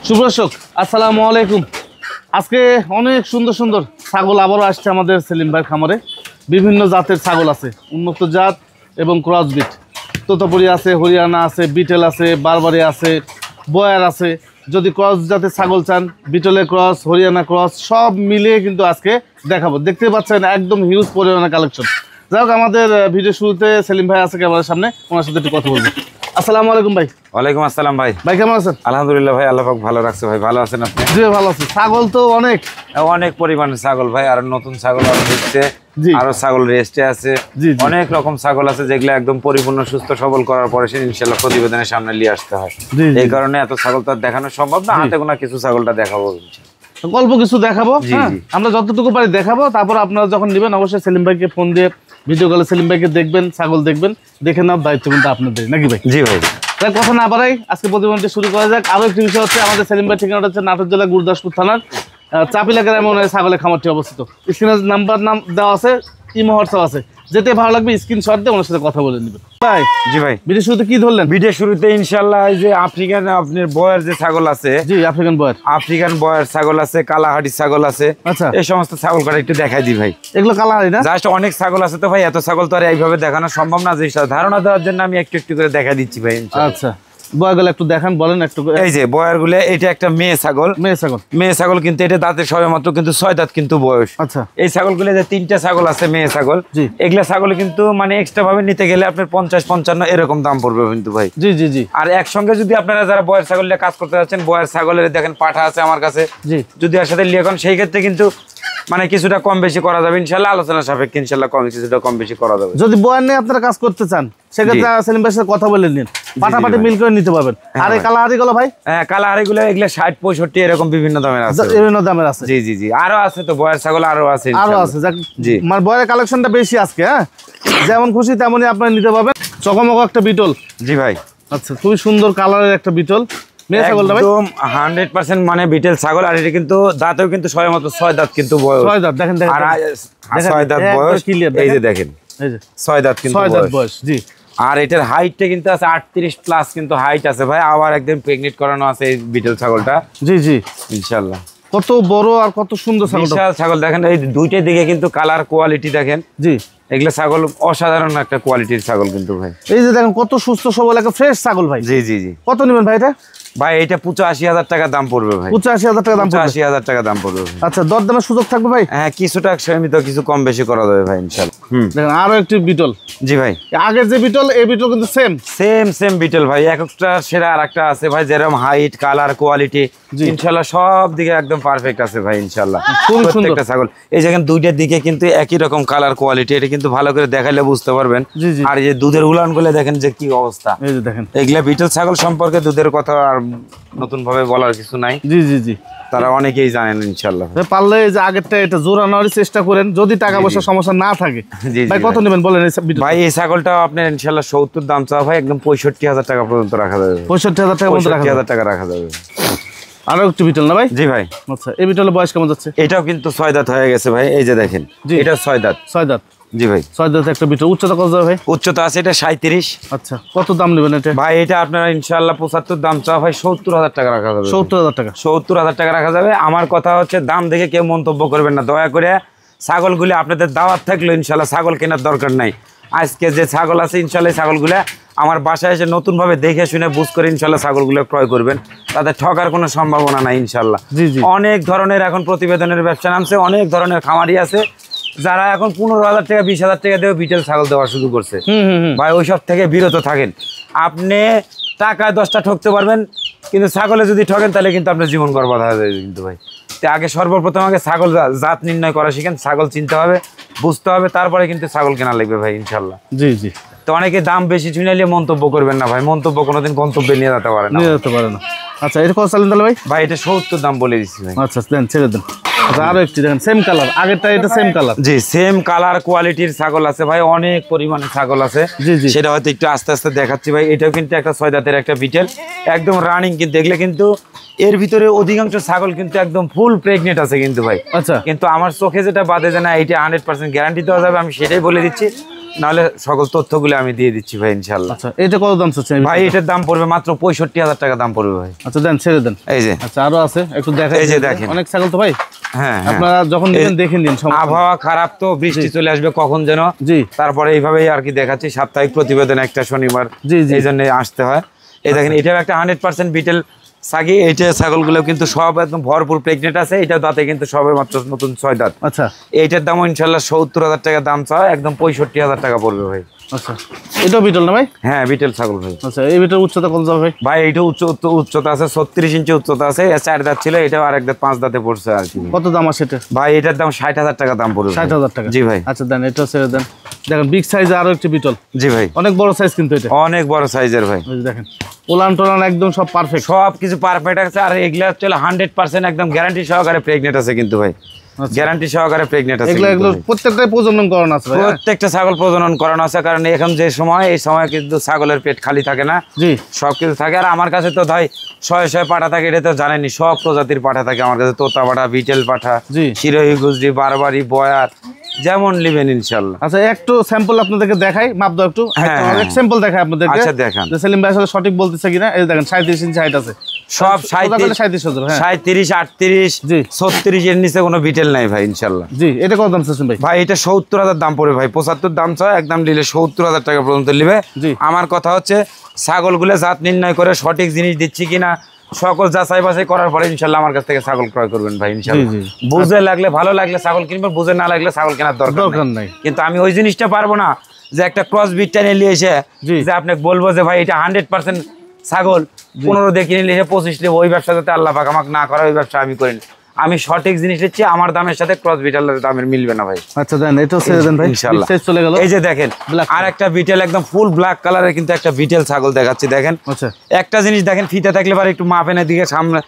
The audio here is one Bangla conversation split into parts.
সুপ্রদর্শক আসসালামু আলাইকুম। আজকে অনেক সুন্দর সুন্দর ছাগল আবারও আসছে আমাদের সেলিম ভাইয়ের খামারে। বিভিন্ন জাতের ছাগল আছে, উন্নত জাত এবং ক্রসবিট। তোতাপুরি আছে, হরিয়ানা আছে, বিটেল আছে, বারবারি আছে, বয়ার আছে। যদি ক্রস জাতের ছাগল চান, বিটলের ক্রস, হরিয়ানা ক্রস সব মিলিয়ে কিন্তু আজকে দেখাবো। দেখতে পাচ্ছেন একদম হিউজ পরিমাণে কালেকশন। যাই হোক, আমাদের ভিডিও শুরুতে সেলিম ভাই আছে ক্যামেরার সামনে, ওনার সাথে একটু কথা বলবো। আসসালামু আলাইকুম ভাই। ওয়ালাইকুম আসসালাম ভাই। ভাই কেমন আছেন? আলহামদুলিল্লাহ ভাই, আল্লাহ পাক ভালো রাখছে ভাই। ভালো আছেন আপনি? জি ভালো আছি। ছাগল তো অনেক অনেক পরিমাণে ছাগল ভাই, আর নতুন ছাগল আরো দিচ্ছে, জি। আরো ছাগল রেস্টে আছে। জি, জি। অনেক রকম ছাগল আছে যেগুলো একদম পরিপূর্ণ সুস্থ সবল করার পরে সে ইনশাআল্লাহ প্রতিবেদনের সামনে নিয়ে আসতে হয়। জি, জি। এই কারণে এত ছাগল তো আর দেখানো সম্ভব না, হাতে গোনা কিছু ছাগলটা দেখাবো। গল্প কিছু দেখাবো, জি, হ্যাঁ জি। আমরা যতটুকু পারি দেখাবো। তারপর আপনারা যখন নেবেন অবশ্যই সেলিম ভাইকে ফোন দিয়ে ভিডিও কলে সেলিম ভাইকে দেখবেন, ছাগল দেখবেন, দেখে নেওয়ার দায়িত্ব কিন্তু আপনাদের, নাকি ভাই? জি ভাই। তাই কথা না বাড়াই আজকে প্রতিবেদনটি শুরু করা যাক। আরো একটি বিষয় হচ্ছে, আমাদের সেলিম ভাই ঠিকানাটা হচ্ছে নাটোর জেলা গুরুদাসপুর থানার চাপিলা গ্রামে ওনার ছাগলের খামারটি অবস্থিত। স্ক্রিনের নাম্বার দেওয়া আছে, ইমো হোয়াটসঅ্যাপ আছে, যেতে ভালো লাগবে স্ক্রিনশট দিয়ে ওনার সাথে কথা বলে নেবেন। ভাই জি ভাই, ভিডিও শুরুতে কি ধরলেন? ভিডিও শুরুতে ইনশাআল্লাহ এই যে আফ্রিকান আপনার বয়ার যে ছাগল আছে, জি আফ্রিকান বয়ার, আফ্রিকান বয়ার ছাগল আছে, কালাহাটি ছাগল আছে। আচ্ছা, এই সমস্ত ছাগল কাটা একটু দেখাই দিই ভাই। এগুলো কালাহারি না? জাস্ট অনেক ছাগল আছে তো ভাই, এত ছাগল তো আর এইভাবে দেখানো সম্ভব না। যে ধারণা দেওয়ার জন্য আমি একটু একটু করে দেখা দিচ্ছি ভাই। আচ্ছা, বয়ারগুলো একটু দেখান, বলেন একটু। এই যে বয়ার গুলো, এটা একটা মেয়ে ছাগল। মেয়ে ছাগল, মেয়ে ছাগল কিন্তু এটা দাঁতের সবে মাত্র কিন্তু 6 দাঁত কিন্তু বয়স। আচ্ছা, এই ছাগলগুলো যে 3টা ছাগল আছে মেয়ে ছাগল, জি। এগুলা ছাগল কিন্তু মানে এক্সট্রা ভাবে নিতে গেলে আপনার 50-55 এরকম দাম পড়বে কিন্তু ভাই। জি জি জি। আর একসঙ্গে যদি আপনারা যারা বয়ার ছাগল নিয়ে কাজ করতে যাচ্ছেন, বয়ার ছাগলের দেখেন পাঠা আছে আমার কাছে, জি। যদি এর সাথে লিখন সেই ক্ষেত্রে কিন্তু মানে কিছুটা কম বেশি করা যাবে ইনশাআল্লাহ। আলোচনা সাপেক্ষে ইনশাআল্লাহ কিছুটা কম বেশি করা যাবে। যদি বয়ার নিয়ে আপনারা কাজ করতে চান, সেক্ষেত্রে সেলিম ভাইয়ের সাথে কথা বলে নিন, পাটাপাটি মিল করে নিতে পারবেন। আর এই কালাহারি গুলো ভাই? হ্যাঁ, কালাহারি গুলো এগুলো 60-65 এরকম বিভিন্ন দামের আছে, বিভিন্ন দামের আছে। জি জি জি। আরো আছে তো বয়ার ছাগল, আরো আছে, আরো আছে। জি। মানে বয়ারের কালেকশনটা বেশি আজকে, হ্যাঁ যেমন খুশি তেমনই আপনারা নিতে পারবেন। চকমক একটা বিটল। জি ভাই। আচ্ছা, খুবই সুন্দর কালারের একটা বিটল মেয়ে ছাগলটা ভাই, একদম 100% মানে বিটেল ছাগল। আর এটা কিন্তু দাঁতেও কিন্তু সবে মাত্র 6 দাঁত কিন্তু বয়স। 6 দাঁত দেখেন, দেখেন আর 6 দাঁত বয়স, এই যে দেখেন, এই যে 6 দাঁত কিন্তু 6 দাঁত বয়স। জি। আর এটার হাইটটা কিন্তু আছে 38 প্লাস কিন্তু হাইট আছে ভাই। আবার একদম প্রেগনেন্ট করানো আছে এই বিটেল ছাগলটা। জি জি, ইনশাআল্লাহ। কত বড় আর কত সুন্দর ছাগল। বিশাল ছাগল দেখেন, এই দুইটার দিকে কিন্তু কালার কোয়ালিটি দেখেন। জি, এগুলা ছাগল অসাধারণ একটা কোয়ালিটির ছাগল কিন্তু ভাই। এই যে দেখেন কত সুস্থ সবল একটা ফ্রেশ ছাগল ভাই। জি জি জি। কত নেবেন ভাই এটা? ভাই এটা 85,000 টাকা দাম পড়বে ভাই। 85,000 টাকা দাম পড়বে। 85,000 টাকা দাম পড়বে ভাই। আচ্ছা, দরদামের সুযোগ থাকবে ভাই? হ্যাঁ, কিছুটা সীমিত, কিছু কম বেশি করা যাবে ভাই ইনশাআল্লাহ। দেখেন আরো একটি বিটল। জি ভাই। আগের যে বিটল, এই বিটল কিন্তু সেম সেম বিটেল ভাই। একটা সেরা আর একটা আছে ভাই, যেরকম হাইট, কালার, কোয়ালিটি ইনশাআল্লাহ সব দিকে একদম পারফেক্ট আছে ভাই ইনশাআল্লাহ। প্রত্যেকটা ছাগল এই দেখেন দুইটার দিকে কিন্তু একই রকম কালার, কোয়ালিটি। এটা কিন্তু ভালো করে দেখাইলে বুঝতে পারবেন। আর এই যে দুধের উলান গুলো দেখেন যে কি অবস্থা। এই যে দেখেন, এগুলা বিটেল ছাগল সম্পর্কে দুধের কথা আর নতুন ভাবে বলার কিছু নাই। জি জি জি, তারা অনেকেই জানেন ইনশাআল্লাহ। পারলে এই যে আগেরটা এটা জোড়া নেওয়ার চেষ্টা করেন, যদি টাকা পয়সা সমস্যা না থাকে। জি ভাই কত নেবেন বলেন? ভাই এই ছাগলটা আপনার ইনশাআল্লাহ 70 দাম চাওয়া ভাই, একদম 65,000 টাকা পর্যন্ত রাখা যাবে। 65,000 টাকা পর্যন্ত রাখা যাবে। 65,000 টাকা রাখা যাবে। আরো একটু বিটল না ভাই? জি ভাই। আচ্ছা, এই বিটলের বয়স কেমন যাচ্ছে? এটাও কিন্তু 6 দাঁত হয়ে গেছে ভাই, এই যে দেখেন, এটা 6 দাঁত। 6 দাঁত। জি ভাই। 6 দাঁত একটা বিটল। উচ্চতা কত যাবে ভাই? উচ্চতা আছে এটা 37। আচ্ছা, কত দাম নেবেন এটা? ভাই এটা আপনারা ইনশাআল্লাহ 75 দাম চাওয়া ভাই, 70,000 টাকা রাখা যাবে। 70,000 টাকা। 70,000 টাকা রাখা যাবে। আমার কথা হচ্ছে, দাম দেখে কেউ মন্তব্য করবেন না দয়া করে। ছাগলগুলি আপনাদের দাওয়াত থাকলো ইনশাআল্লাহ, ছাগল কেনার দরকার নাই। আজকে যে ছাগল আছে ইনশাআল্লাহ ছাগলগুলা আমার বাসায় এসে নতুনভাবে দেখে শুনে বুঝ করে ইনশাআল্লাহ ছাগলগুলো ক্রয় করবেন। তাদের ঠকার কোনো সম্ভাবনা নাই ইনশাআল্লাহ। জি জি। অনেক ধরনের এখন প্রতিবেদনের ব্যবসা নামছে, অনেক ধরনের খামারি আছে যারা এখন 15,000 টাকা 20,000 টাকা দিয়ে বিটেল ছাগল দেওয়া শুরু করছে। ভাই ওইসব থেকে বিরত থাকেন। আপনি টাকায় 10টা ঠকতে পারবেন, কিন্তু ছাগলে যদি ঠকেন তাহলে কিন্তু আপনার জীবন বরবাদ হয়ে যাবে কিন্তু ভাই। আগে সর্বপ্রথম আগে ছাগল জাত নির্ণয় করা শিখেন, ছাগল চিনতে হবে, বুঝতে হবে, তারপরে কিন্তু ছাগল কেনা লাগবে ভাই ইনশাআল্লাহ। জি জি। তো অনেকে দাম বেশি শুনাইলে মন্তব্য করবেন না ভাই, মন্তব্য কোনোদিন গন্তব্যে নিয়ে যেতে পারে না। নিয়ে যেতে পারে না। আচ্ছা, এটা কত চালেন তাহলে ভাই? ভাই এটা 70 দাম বলে দিচ্ছি ভাই। আচ্ছা দেন, ছেড়ে দেন। আচ্ছা আরো একটি দেখেন সেম কালার, আগেরটা এটা সেম কালার। জি সেম কালার কোয়ালিটির ছাগল আছে ভাই, অনেক পরিমাণে ছাগল আছে। জি জি, সেটা হয়তো একটু আস্তে আস্তে দেখাচ্ছি ভাই। এটাও কিন্তু একটা 6 দাঁতের একটা বিটেল, একদম রানিং। কিন্তু দেখলে কিন্তু এর ভিতরে অধিকাংশ ছাগল কিন্তু একদম ফুল প্রেগনেন্ট আছে কিন্তু ভাই। আচ্ছা কিন্তু আমার চোখে যেটা বাদে যে না এটা 100% গ্যারান্টি দেওয়া যাবে, আমি সেটাই বলে দিচ্ছি, নাহলে সকল তথ্যগুলো আমি দিয়ে দিচ্ছি ভাই ইনশাল্লাহ। আচ্ছা এটা কত দাম চাচ্ছেন ভাই এটার দাম পড়বে মাত্র 65,000 টাকা দাম পড়বে ভাই। আচ্ছা দেন ছেড়ে দেন। এই যে আচ্ছা আরো আছে একটু দেখাই, এই যে দেখেন অনেক ছাগল তো ভাই। হ্যাঁ আপনারা যখন দেখেন দেখে নিন। আবহাওয়া খারাপ তো, বৃষ্টি চলে আসবে কখন যেন, জি তারপরে এইভাবেই আর কি দেখাচ্ছি। সাপ্তাহিক প্রতিবেদন একটা শনিবার, জি জি, এই জন্য আসতে হয়। এই দেখেন এটাও একটা 100% বিটেল সাগি। এইটা ছাগলগুলো কিন্তু সব একদম ভরপুর প্রেগনেন্ট আছে। এটা দাঁতে কিন্তু সবে মাত্র নতুন 6 দাঁত। আচ্ছা এইটার দাম ইনশাল্লাহ 70,000 টাকা দাম চাওয়া, একদম 65,000 টাকা পড়বে ভাই। আচ্ছা এটাও বিটল না ভাই? হ্যাঁ বিটেল ছাগল ভাই। আচ্ছা এই বিটেল উচ্চতা কত যাবে ভাই? ভাই এইটা উচ্চতা আছে 36 ইঞ্চি উচ্চতা আছে। 4 দাঁত ছিল, এটাও আরেক দাঁত 5 দাঁতে পড়ছে আর কি। কত দাম আছে এটা ভাই এটার দাম 60,000 টাকা দাম পড়বে। 60,000 টাকা? জি ভাই। আচ্ছা দেন এটা ছেড়ে দেন। দেখেন বিগ সাইজে আরো একটি বিটল। জি ভাই অনেক বড় সাইজ কিন্তু এটা, অনেক বড় সাইজের ভাই। এই যে দেখেন ওলান টোলান একদম সব পারফেক্ট, সব কিছু পারফেক্ট আছে। আর এগুলা চলে 100% একদম গ্যারান্টি সহকারে প্রেগনেন্ট আছে কিন্তু ভাই, গ্যারান্টি সহকারে প্রেগনেন্ট আছে। এগুলো প্রত্যেকটাই প্রজনন করানো আছে ভাই? প্রত্যেকটা ছাগল প্রজনন করানো আছে, কারণ এখন যে সময়, এই সময় কিন্তু ছাগলের পেট খালি থাকে না, জি সব কিছু থাকে। আর আমার কাছে তো ভাই শয়ে পাঠা থাকে, এটা তো জানেনি, সব প্রজাতির পাঠা থাকে আমার কাছে। তোতা পাঠা, বিটেল পাঠা, জি শিরোহী, গুজরি, বারবারি, বয়ার, যেমন নেবেন ইনশাল্লাহ। আচ্ছা একটু স্যাম্পল আপনাদেরকে দেখাই, মাপ দাও একটু। এক স্যাম্পল দেখাই আপনাদেরকে। আচ্ছা দেখান। যে সেলিম ভাই আসলে সঠিক বলতেছে কিনা। এই দেখেন 37 ইঞ্চি হাইট আছে, সব 37 হ্যাঁ 37, 38, জি 36 এর নিচে কোনো বিটেল নাই ভাই ইনশাল্লাহ। জি এটা কত দাম চাচ্ছেন ভাই? ভাই এটা 70,000 দাম পড়বে ভাই। 75 দাম চায়, একদম নিলে 70,000 টাকা পর্যন্ত নিবে। জি আমার কথা হচ্ছে ছাগলগুলো জাত নির্ণয় করে সঠিক জিনিস দিচ্ছি কিনা সকল যাচাই বাছাই করার পরে ইনশাল্লাহ আমার কাছ থেকে ছাগল ক্রয় করবেন ভাই ইনশাল্লাহ। জি, জি। বুঝে লাগলে, ভালো লাগলে ছাগল কিনবেন, বুঝে না লাগলে ছাগল কেনার দরকার নাই। কিন্তু আমি ওই জিনিসটা পারবো না যে একটা ক্রস বিট টেনে নিয়ে এসে যে আপনাকে বলবো যে ভাই এটা 100% ছাগল 15 দিয়ে কিনে নিয়ে 25 নেবো। ওই ব্যবসা যাতে আল্লাহ পাক আমাকে না করে, ওই ব্যবসা আমি করি না। আমি সঠিক জিনিস দিচ্ছি, আমার দামের সাথে ক্রস বিটেলের দামের মিলবে না ভাই। আচ্ছা দেন এটাও ছেড়ে দেন ভাই ইনশাআল্লাহ। চলে গেল। এই যে দেখেন আর একটা বিটেল, একদম ফুল ব্ল্যাক কালারের কিন্তু একটা বিটেল ছাগল দেখাচ্ছি। দেখেন আচ্ছা একটা জিনিস দেখেন, ফিতে থাকলে পারে একটু মাপ এনে দিকে সামনে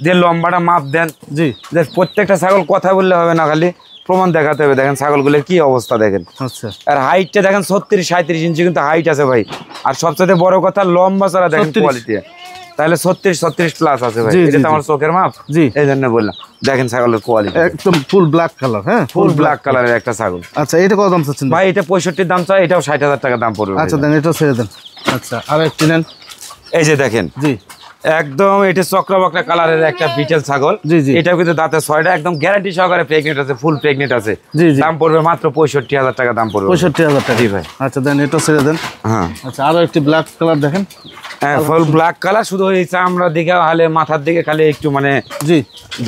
দিয়ে লম্বাটা মাপ দেন। জি যে প্রত্যেকটা ছাগল কথা বললে হবে না, খালি প্রমাণ দেখাতে হবে। দেখেন ছাগলগুলোর কি অবস্থা দেখেন। আচ্ছা আর হাইটটা দেখেন 36-37 ইঞ্চি কিন্তু হাইট আছে ভাই। আর সবচেয়ে বড় কথা লম্বা চড়া দেখেন কোয়ালিটি, তাহলে 36 প্লাস আছে ভাই। এটা তো আমার চোখের মাপ, জি এই জন্য বললাম। দেখেন ছাগলের কোয়ালিটি একদম ফুল ব্ল্যাক কালার। হ্যাঁ ফুল ব্ল্যাক কালারের একটা ছাগল। আচ্ছা এটা কত দাম চাচ্ছেন ভাই এটা 65 দাম চাই, এটাও 60,000 টাকা দাম পড়বে। আচ্ছা দেন এটাও ছেড়ে দেন। আচ্ছা আর একটি নেন। এই যে দেখেন জি একদম এটা চক্রবক্রা কালারের একটা বিটেল ছাগল। জি জি এটাও কিন্তু দাঁতে 6টা, একদম গ্যারান্টি সহকারে প্রেগনেন্ট আছে, ফুল প্রেগনেন্ট আছে। জি জি দাম পড়বে মাত্র 65,000 টাকা দাম পড়বে। 65,000 টাকা? জি ভাই। আচ্ছা দেন এটাও ছেড়ে দেন। হ্যাঁ আচ্ছা আরো একটি ব্ল্যাক কালার দেখেন। হ্যাঁ ফুল ব্ল্যাক কালার, শুধু ওই চামড়ার দিকে হালে মাথার দিকে খালি একটু মানে জি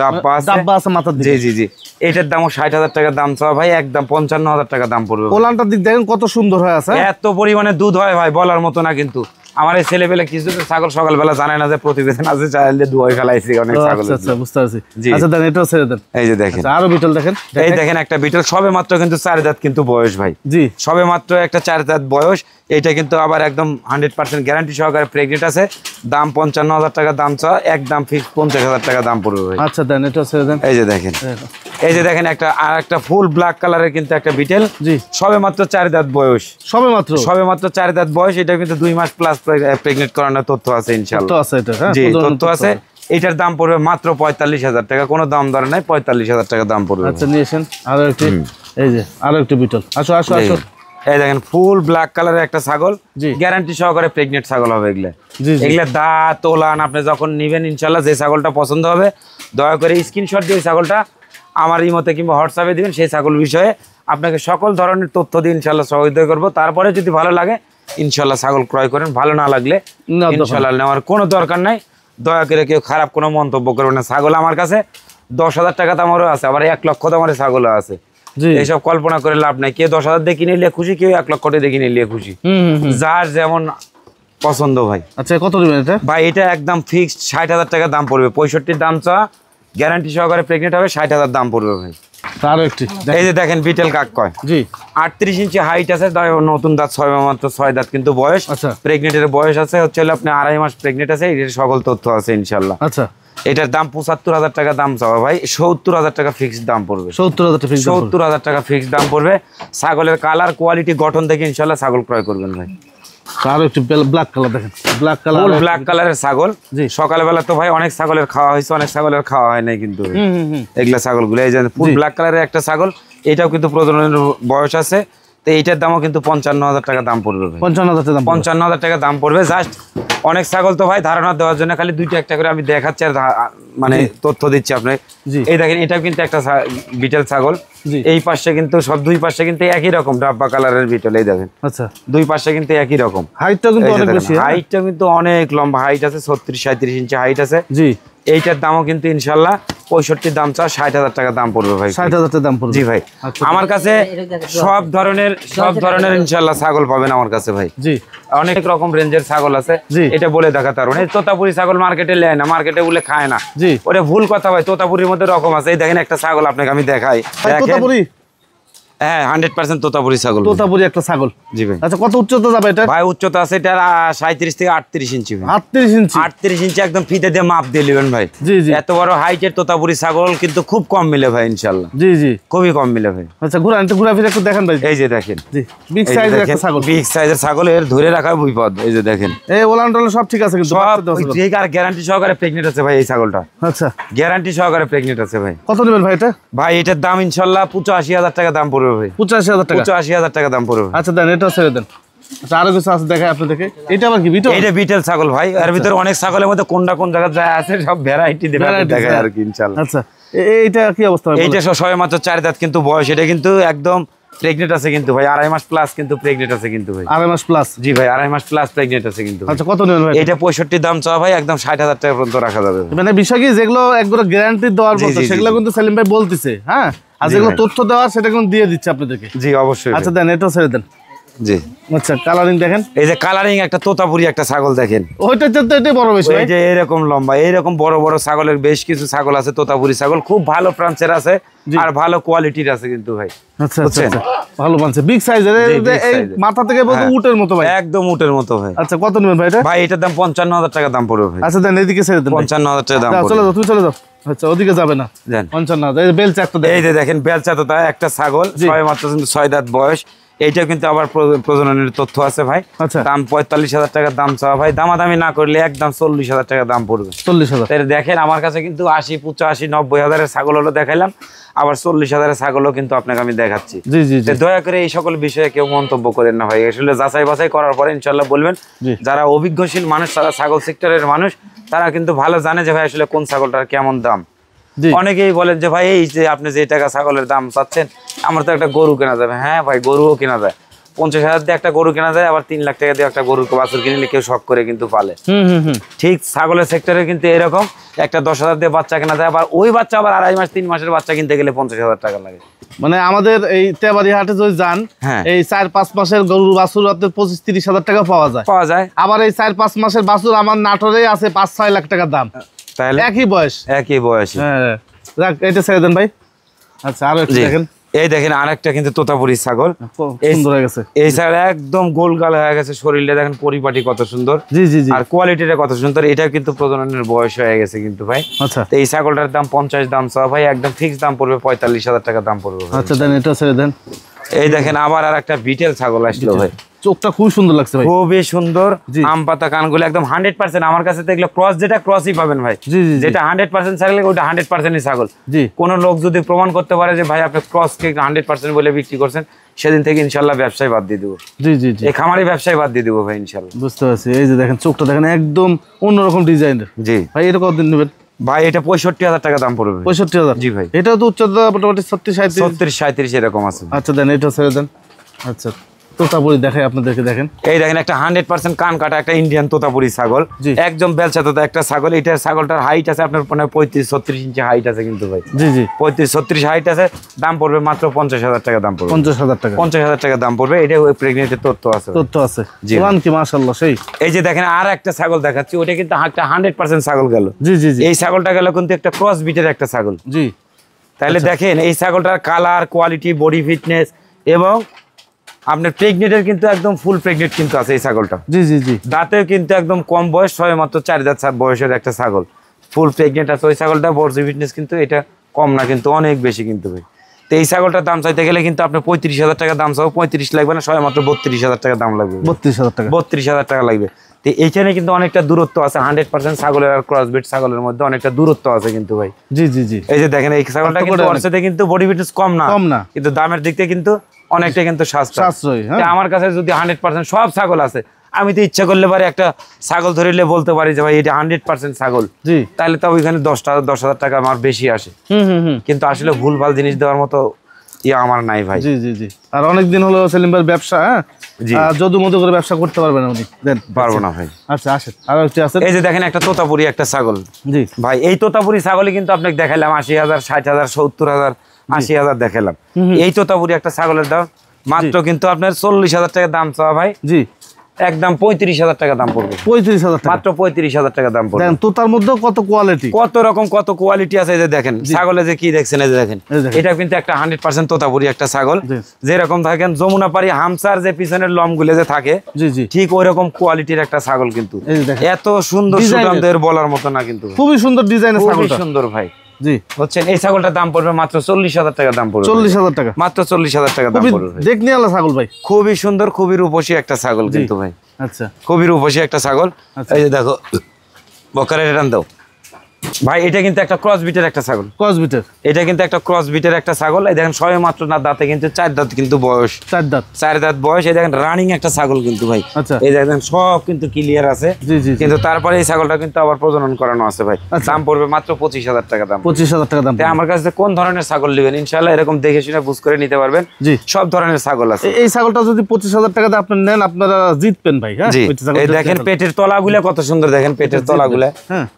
ডাব্বা আছে। ডাব্বা আছে মাথার দিকে। জি জি জি এটার দামও 60,000 টাকা দাম চাওয়া ভাই, একদম 55,000 টাকা দাম পড়বে। ওলানটার দিক দেখেন কত সুন্দর হয়ে আছে। এত পরিমাণে দুধ হয় ভাই বলার মতো না। কিন্তু আমার এই ছেলেবেলা কিছু ছাগল সকালবেলা জানে না যে প্রতিবেদন আছে, চাইলে দুয়াই ফেলাইছি অনেক ছাগল। আচ্ছা বুঝতে পারছি। জি। আচ্ছা দেন এটাও ছেড়ে দেন। এই যে দেখেন আচ্ছা আরো বিটল দেখেন। এই দেখেন একটা বিটল সবে মাত্র কিন্তু 4 দাঁত কিন্তু বয়স ভাই। জি সবে মাত্র একটা 4 দাঁত বয়স। এটা কিন্তু আবার একদম 100% গ্যারান্টি সহকারে প্রেগনেন্ট আছে। দাম 55,000 টাকা দাম চাওয়া, একদম ফিক্স 50,000 টাকা দাম পড়বে ভাই। আচ্ছা দেন এটাও ছেড়ে দেন। এই যে দেখেন, এই যে দেখেন একটা আর একটা ফুল ব্ল্যাক কালারের কিন্তু একটা বিটেল। জি সবে মাত্র 4 দাঁত বয়স। সবে মাত্র 4 দাঁত বয়স। এটা কিন্তু 2 মাস প্লাস প্রেগনেন্ট করানোর তথ্য আছে ইনশাআল্লাহ। তো আছে এটা। হ্যাঁ জি তথ্য আছে। এটার দাম পড়বে মাত্র 45,000 টাকা, কোনো দাম দর নাই, 45,000 টাকা দাম পড়বে। আচ্ছা নিয়ে আসেন আরো একটি। এই যে আরো একটি বিটল। আসো আসো আসো। এই দেখেন ফুল ব্ল্যাক কালারের একটা ছাগল, জি গ্যারান্টি সহকারে প্রেগনেন্ট ছাগল হবে এগুলা। জি জি এগুলা দাঁত ওলান আপনি যখন নিবেন ইনশাআল্লাহ, যে ছাগলটা পছন্দ হবে দয়া করে স্ক্রিনশট দিয়ে ছাগলটা আমার ইমোতে কিংবা হোয়াটসঅ্যাপে দিবেন। সেই ছাগল বিষয়ে আপনাকে সকল ধরনের তথ্য দিয়ে ইনশাআল্লাহ সহযোগিতা করবো। তারপরে যদি ভালো লাগে ইনশাআল্লাহ ছাগল ক্রয় করেন, ভালো না লাগলে ইনশাআল্লাহ নেওয়ার কোনো দরকার নাই। দয়া করে কেউ খারাপ কোনো মন্তব্য করবে না। ছাগল আমার কাছে 10,000 টাকা দামেরও আছে, আবার 1 লক্ষ দামের ছাগলও আছে। এইসব কল্পনা করে লাভ নাই। কেউ 10,000 দিয়ে কিনে নিলে খুশি, কেউ 1 লক্ষ দিয়ে কিনে নিলে খুশি, যার যেমন পছন্দ ভাই। আচ্ছা কত দিবেন এটা? ভাই এটা একদম ফিক্সড 60,000 টাকা দাম পড়বে। 65 দাম চাওয়া, গ্যারান্টি সহকারে প্রেগনেন্ট হবে, 60,000 দাম পড়বে ভাই। আরো একটি এই যে দেখেন বিটেল কাক কয় জি 38 ইঞ্চি হাইট আছে, নতুন দাঁত 6 মাত্র 6 দাঁত কিন্তু বয়স। আচ্ছা প্রেগনেন্টের বয়স আছে হচ্ছে আপনি 2.5 মাস প্রেগনেন্ট আছে, এর সকল তথ্য আছে ইনশাআল্লাহ। আচ্ছা এটার দাম 75,000 টাকা দাম চাওয়া ভাই, 70,000 টাকা ফিক্সড দাম পড়বে। 70,000 টাকা ফিক্সড দাম পড়বে। ছাগলের কালার কোয়ালিটি গঠন দেখে ইনশাআল্লাহ ছাগল ক্রয় করবেন ভাই। আরো একটু ব্ল্যাক কালার দেখেন, ব্ল্যাক কালারের ছাগল। সকালবেলা তো ভাই অনেক ছাগলের খাওয়া হয়েছে, অনেক ছাগলের খাওয়া হয় নাই কিন্তু এগুলা ছাগলগুলো। এই যে ফুল ব্ল্যাক কালারের একটা ছাগল, এটাও কিন্তু প্রজননের বয়স আছে। তো এইটার দামও কিন্তু 55,000 টাকা দাম পড়বে। 55,000 টাকা দাম পড়বে। জাস্ট অনেক ছাগল তো ভাই ধারণা দেওয়ার জন্য খালি দুইটা একটা করে আমি দেখাচ্ছি আর মানে তথ্য দিচ্ছি আপনি। এই দেখেন এটাও কিন্তু একটা বিটেল ছাগল। এই পাশে কিন্তু সব দুই পাশে কিন্তু একই রকম ডাব্বা কালারের বিটেল। এই দেখেন আচ্ছা দুই পাশে কিন্তু একই রকম। হাইটটাও কিন্তু অনেক বেশি, হাইটটা কিন্তু অনেক লম্বা হাইট আছে, 36-37 ইঞ্চি হাইট আছে। জি এইটার দামও কিন্তু ইনশাল্লাহ 65 দাম চা 60,000 টাকা দাম পড়বে ভাই। 60,000 টাকা দাম পড়বে জি ভাই। আমার কাছে সব ধরনের ইনশাল্লাহ ছাগল পাবেন আমার কাছে ভাই। জি অনেক রকম রেঞ্জের ছাগল আছে, এটা বলে দেখাতে পারবো না। তোতাপুরি ছাগল মার্কেটে লেয় না, মার্কেটে বলে খায় না, জি ওটা ভুল কথা ভাই। তোতাপুরির মধ্যে রকম আছে। এই দেখেন একটা ছাগল আপনাকে আমি দেখাই। হ্যাঁ 100% তোতাপুরি ছাগল। তোতাপুরি একটা ছাগল জি ভাই। আচ্ছা কত উচ্চতা যাবে এটা ভাই? উচ্চতা আছে এটা 37 থেকে 38 ইঞ্চি। 38 ইঞ্চি একদম ফিতে দিয়ে মাপ দিয়ে নেবেন ভাই। জি জি এত বড় হাইটের তোতাপুরি ছাগল কিন্তু খুব কম মিলে ভাই ইনশাআল্লাহ। জি জি খুবই কম মিলে ভাই। আচ্ছা ঘুরা ফিরে একটু দেখেন ভাই। এই যে দেখেন জি বিগ সাইজের একটা ছাগল, বিগ সাইজের ছাগল, এর ধরে রাখা বিপদ। এই যে দেখেন এই ওলান টোলান সব ঠিক আছে কিন্তু ঠিক আর গ্যারান্টি সহকারে প্রেগনেন্ট আছে ভাই এই ছাগলটা। আচ্ছা গ্যারান্টি সহকারে প্রেগনেন্ট আছে ভাই। কত নেবেন ভাই এটা? ভাই এটার দাম ইনশাআল্লাহ 85,000 টাকা দাম পড়বে ভাই। 85,000 টাকা? 85,000 টাকা দাম পড়বে। আচ্ছা দেন এটা ছেড়ে দেন। আচ্ছা আরো কিছু আছে দেখাই আপনাদেরকে। এটা আবার কি বিটেল? এটা বিটেল ছাগল ভাই। এর ভিতরে অনেক ছাগলের মধ্যে কোনটা কোন জায়গা যায় আছে সব ভ্যারাইটি দেখাই আর কি ইনশাআল্লাহ। আচ্ছা এইটা কি অবস্থা? এইটা সবে মাত্র 4 দাঁত কিন্তু বয়স। এটা কিন্তু একদম প্রেগনেন্ট আছে কিন্তু ভাই, 2.5 মাস প্লাস কিন্তু প্রেগনেন্ট আছে কিন্তু ভাই। 2.5 মাস প্লাস? জি ভাই 2.5 মাস প্লাস প্রেগনেন্ট আছে কিন্তু। আচ্ছা কত নেবেন ভাই? এটা 65 দাম চাওয়া ভাই, একদম 60,000 টাকা পর্যন্ত রাখা যাবে। মানে বিষয় কি যেগুলো একবার গ্যারান্টি দেওয়ার মতো সেগুলো কিন্তু সেলিম ভাই বলতিছে। হ্যাঁ আর যেগুলো তথ্য দেওয়ার সেটা কিন্তু দিয়ে দিচ্ছে আপনাদেরকে। জি অবশ্যই। আচ্ছা দেন এটা ছেড়ে দেন। জি আচ্ছা কালারিং দেখেন। এই যে কালারিং একটা তোতাপুরি একটা ছাগল দেখেন, ওইটা তো এটা বড় বেশি। এই যে এরকম লম্বা এরকম বড় বড় ছাগলের বেশ কিছু ছাগল আছে, তোতাপুরি ছাগল খুব ভালো প্রান্সের আছে আর ভালো কোয়ালিটির আছে কিন্তু ভাই। আচ্ছা আচ্ছা ভালো পানছে বিগ সাইজের। এই মাথা থেকে বলতে উটের মতো ভাই, একদম উটের মতো ভাই। আচ্ছা কত নেবেন ভাই এটা? ভাই এটার দাম 55,000 টাকা দাম পড়বে ভাই। আচ্ছা দেন এদিকে ছেড়ে দেন। 55,000 টাকা দাম পড়বে। চলে যাও, তুমি চলে যাও। আচ্ছা ওদিকে যাবে না। দেন 55,000। এই বেলচা একটা দেখেন। এই যে দেখেন বেলচা তো একটা ছাগল, ছয় মাত্র 6 দাঁত বয়স। এইটা কিন্তু আবার প্রজননের তথ্য আছে ভাই। দাম 45,000 টাকা দাম চাওয়া ভাই। দামাদামি না করলে একদম 40,000 টাকা দাম পড়বে। 40,000 দেখেন আমার কাছে কিন্তু 80, 85, 90,000 ছাগল হলো দেখাইলাম, আবার 40,000 ছাগলও কিন্তু আপনাকে আমি দেখাচ্ছি। জি জি দয়া করে এই সকল বিষয়ে কেউ মন্তব্য করেন না ভাই। আসলে যাচাই বাছাই করার পরে ইনশাল্লাহ বলবেন। যারা অভিজ্ঞশীল মানুষ, তারা ছাগল সেক্টরের মানুষ, তারা কিন্তু ভালো জানে যে ভাই আসলে কোন ছাগলটার কেমন দাম। অনেকেই বলেন যে ভাই এই যে আপনি যে টাকা ছাগলের দাম চাচ্ছেন, আমার তো একটা গরু কেনা যাবে। হ্যাঁ ভাই গরুও কেনা যায়, 50,000 দিয়ে একটা গরু কেনা যায়, আবার 3 লাখ টাকা দিয়ে একটা গরুর বাছুর কিনলে কেউ শখ করে কিন্তু পালে। ঠিক ছাগলের সেক্টরে কিন্তু এরকম একটা 10,000 দিয়ে বাচ্চা কেনা যায়, আবার ওই বাচ্চা আবার 2.5 মাস 3 মাসের বাচ্চা কিনতে গেলে 50,000 টাকা লাগে। মানে আমাদের এই তেবাড়ি হাটে যদি যান, এই 4-5 মাসের গরুর বাছুর 25-30,000 টাকা পাওয়া যায়। আবার এই 4-5 মাসের বাছুর আমার নাটোরে আছে 5-6 লাখ টাকা দাম। তাহলে একই বয়স। হ্যাঁ এটা ছেড়ে দেন ভাই। আচ্ছা আরো একটু দেখেন। এই দেখেন আরেকটা কিন্তু তোতাপুরি ছাগল, সুন্দর হয়ে গেছে। এই ছাগল একদম গোলগাল হয়ে গেছে, শরীরে দেখেন পরিপাটি কত সুন্দর। জি জি জি আর কোয়ালিটিটা কত সুন্দর। এটা কিন্তু প্রজননের বয়স হয়ে গেছে কিন্তু ভাই। আচ্ছা এই ছাগলটার দাম 50 দাম চাওয়া ভাই, একদম ফিক্স দাম পড়বে 45,000 টাকা দাম পড়বে। আচ্ছা দেন এটা ছেড়ে দেন। এই দেখেন আবার আর একটা বিটেল ছাগল আসলো ভাই, চোখটা খুব সুন্দর লাগছে ভাই, খুবই সুন্দর। আম পাতা কানগুলো একদম 100%। আমার কাছে দেখলে ক্রস, যেটা ক্রসই পাবেন ভাই। যেটা 100% ছাগল ওটা 100%ই ছাগল। কোন লোক যদি প্রমাণ করতে পারে যে ভাই আপনি ক্রস কে 100% বলে বিক্রি করছেন, সেদিন থেকে ইনশাআল্লাহ ব্যবসায় বাদ দিয়ে দেবো। জি জি জি এই খামারি ব্যবসায় বাদ দিয়ে দেবো ভাই ইনশাআল্লাহ। বুঝতে পারছি। এই যে দেখেন চোখটা দেখেন একদম অন্যরকম ডিজাইনের। জি ভাই এটা কতদিন নেবেন ভাই? এটা 65,000 টাকা দাম পড়বে। 65,000? জি ভাই। এটা তো উচ্চতা মোটামুটি 36-37 এরকম আছে। আচ্ছা দেন এটা ছেড়ে দেন। আচ্ছা তোতাপুরি দেখাই আপনাদেরকে, দেখেন এই দেখেন একটা 100% কান কাটা একটা ইন্ডিয়ান তোতাপুরি ছাগল, একদম বেলচা তোতা একটা ছাগল। এটার ছাগলটার হাইট আছে আপনার 35-36 ইঞ্চি হাইট আছে কিন্তু ভাই। জি জি 35-36 হাইট আছে, দাম পড়বে মাত্র 50,000 টাকা দাম পড়বে। 50,000 টাকা? 50,000 টাকা দাম পড়বে। এটা প্রেগনেন্টের তথ্য আছে। জি কি মাশাআল্লাহ সেই। এই যে দেখেন আর একটা ছাগল দেখাচ্ছি, ওটা কিন্তু একটা 100% ছাগল গেল। জি জি জি এই ছাগলটা গেল কিন্তু একটা ক্রস বিটের একটা ছাগল। জি তাহলে দেখেন এই ছাগলটার কালার, কোয়ালিটি, বডি ফিটনেস এবং আপনার প্রেগনেন্টের কিন্তু একদম ফুল প্রেগনেন্ট কিন্তু আছে এই ছাগলটা। জি জি জি। দাঁতেও কিন্তু একদম কম বয়স, সবে মাত্র 4 দাঁত বয়সের একটা ছাগল, ফুল প্রেগনেন্ট আছে ওই ছাগলটা। বডি ফিটনেস কিন্তু এটা কম না, কিন্তু অনেক বেশি কিন্তু ভাই। তো এই ছাগলটার দাম চাইতে গেলে কিন্তু আপনার 35,000 টাকা দাম চাও, 35 লাগবে না, সবে মাত্র 32,000 টাকা দাম লাগবে। 32,000 টাকা, 32,000 টাকা লাগবে। তো এইখানে কিন্তু অনেকটা দূরত্ব আছে, 100% ছাগলের আর ক্রসবিট ছাগলের মধ্যে অনেকটা দূরত্ব আছে কিন্তু ভাই। জি জি জি। এই যে দেখেন এই ছাগলটা কিন্তু ওর সাথে কিন্তু বডি ফিটনেস কম না, কিন্তু দামের দিক থেকে কিন্তু অনেকটা কিন্তু সাশ্রয়ী। আমার কাছে যদি 100% সব ছাগল আছে, আমি তো ইচ্ছা করলে পারে একটা ছাগল ধরিলে বলতে পারি যে ভাই এটা 100% ছাগল, তাহলে তো ওইখানে 10,000 টাকা আমার বেশি আসে। কিন্তু আসলে ভুলভাল জিনিস দেওয়ার মতো আমার নাই ভাই। জি জি জি। আর অনেকদিন হলো সেলিম ভাই ব্যবসা, যদু মধু করে ব্যবসা করতে পারবেন উনি? পারবো না ভাই। আচ্ছা আসেন, আর একটু আছে। এই যে দেখেন একটা তোতাপুরি একটা ছাগল। জি ভাই, এই তোতাপুরি ছাগলে কিন্তু আপনাকে দেখাইলাম 80,000, 60,000, 70,000, 80,000 দেখালাম। এই তোতাপুরি একটা ছাগলের দাম মাত্র কিন্তু আপনার 40,000 টাকা দাম চাওয়া ভাই। জি, একদম 35,000 টাকা দাম পড়বে। 35,000 টাকা, মাত্র 35,000 টাকা দাম পড়বে। তো তার মধ্যে কত কোয়ালিটি, কত রকম কত কোয়ালিটি আছে। এই যে দেখেন ছাগলে যে কি দেখছেন, এই যে দেখেন এটা কিন্তু একটা 100% তোতাপুরি একটা ছাগল। যেরকম থাকেন যমুনা পারি হামসার যে পিছনের লম গুলো যে থাকে, ঠিক ওই রকম কোয়ালিটির একটা ছাগল কিন্তু। এত সুন্দর সুগন্ধের বলার মতো না, কিন্তু খুবই সুন্দর ডিজাইনের ছাগল, খুবই সুন্দর ভাই। জি, বুঝছেন এই ছাগলটার দাম পড়বে মাত্র 40,000 টাকা দাম পড়বে। 40,000 টাকা, মাত্র 40,000 টাকা দাম পড়বে। দেখনি আলা ছাগল ভাই, খুবই সুন্দর, খুবই রূপসী একটা ছাগল কিন্তু ভাই। আচ্ছা, খুবই রূপসী একটা ছাগল। এই যে দেখো বকারে রেটান দাও ভাই, এটা কিন্তু একটা ক্রস বিটের একটা ছাগল। ক্রস বিটের, এটা কিন্তু একটা ক্রস বিটের একটা ছাগল। এই দেখেন সবে মাত্র না দাঁতে কিন্তু 4 দাঁত কিন্তু বয়স, 4 দাঁত বয়স। এই দেখেন রানিং একটা ছাগল কিন্তু ভাই। এই দেখেন সব কিন্তু ক্লিয়ার আছে, কিন্তু তারপরে এই ছাগলটা কিন্তু আবার প্রজনন করানো আছে ভাই। দাম পড়বে মাত্র 25,000 টাকা দাম। 25,000 টাকা দাম। আমার কাছে কোন ধরনের ছাগল নেবেন ইনশাআল্লাহ এরকম দেখে শুনে বুঝ করে নিতে পারবেন। জি, সব ধরনের ছাগল আছে। এই ছাগলটা যদি 25,000 টাকা দিয়ে আপনি নেন, আপনারা জিতবেন ভাই। হ্যাঁ, এই দেখেন পেটের তলাগুলা কত সুন্দর, দেখেন পেটের তলাগুলা। হ্যাঁ,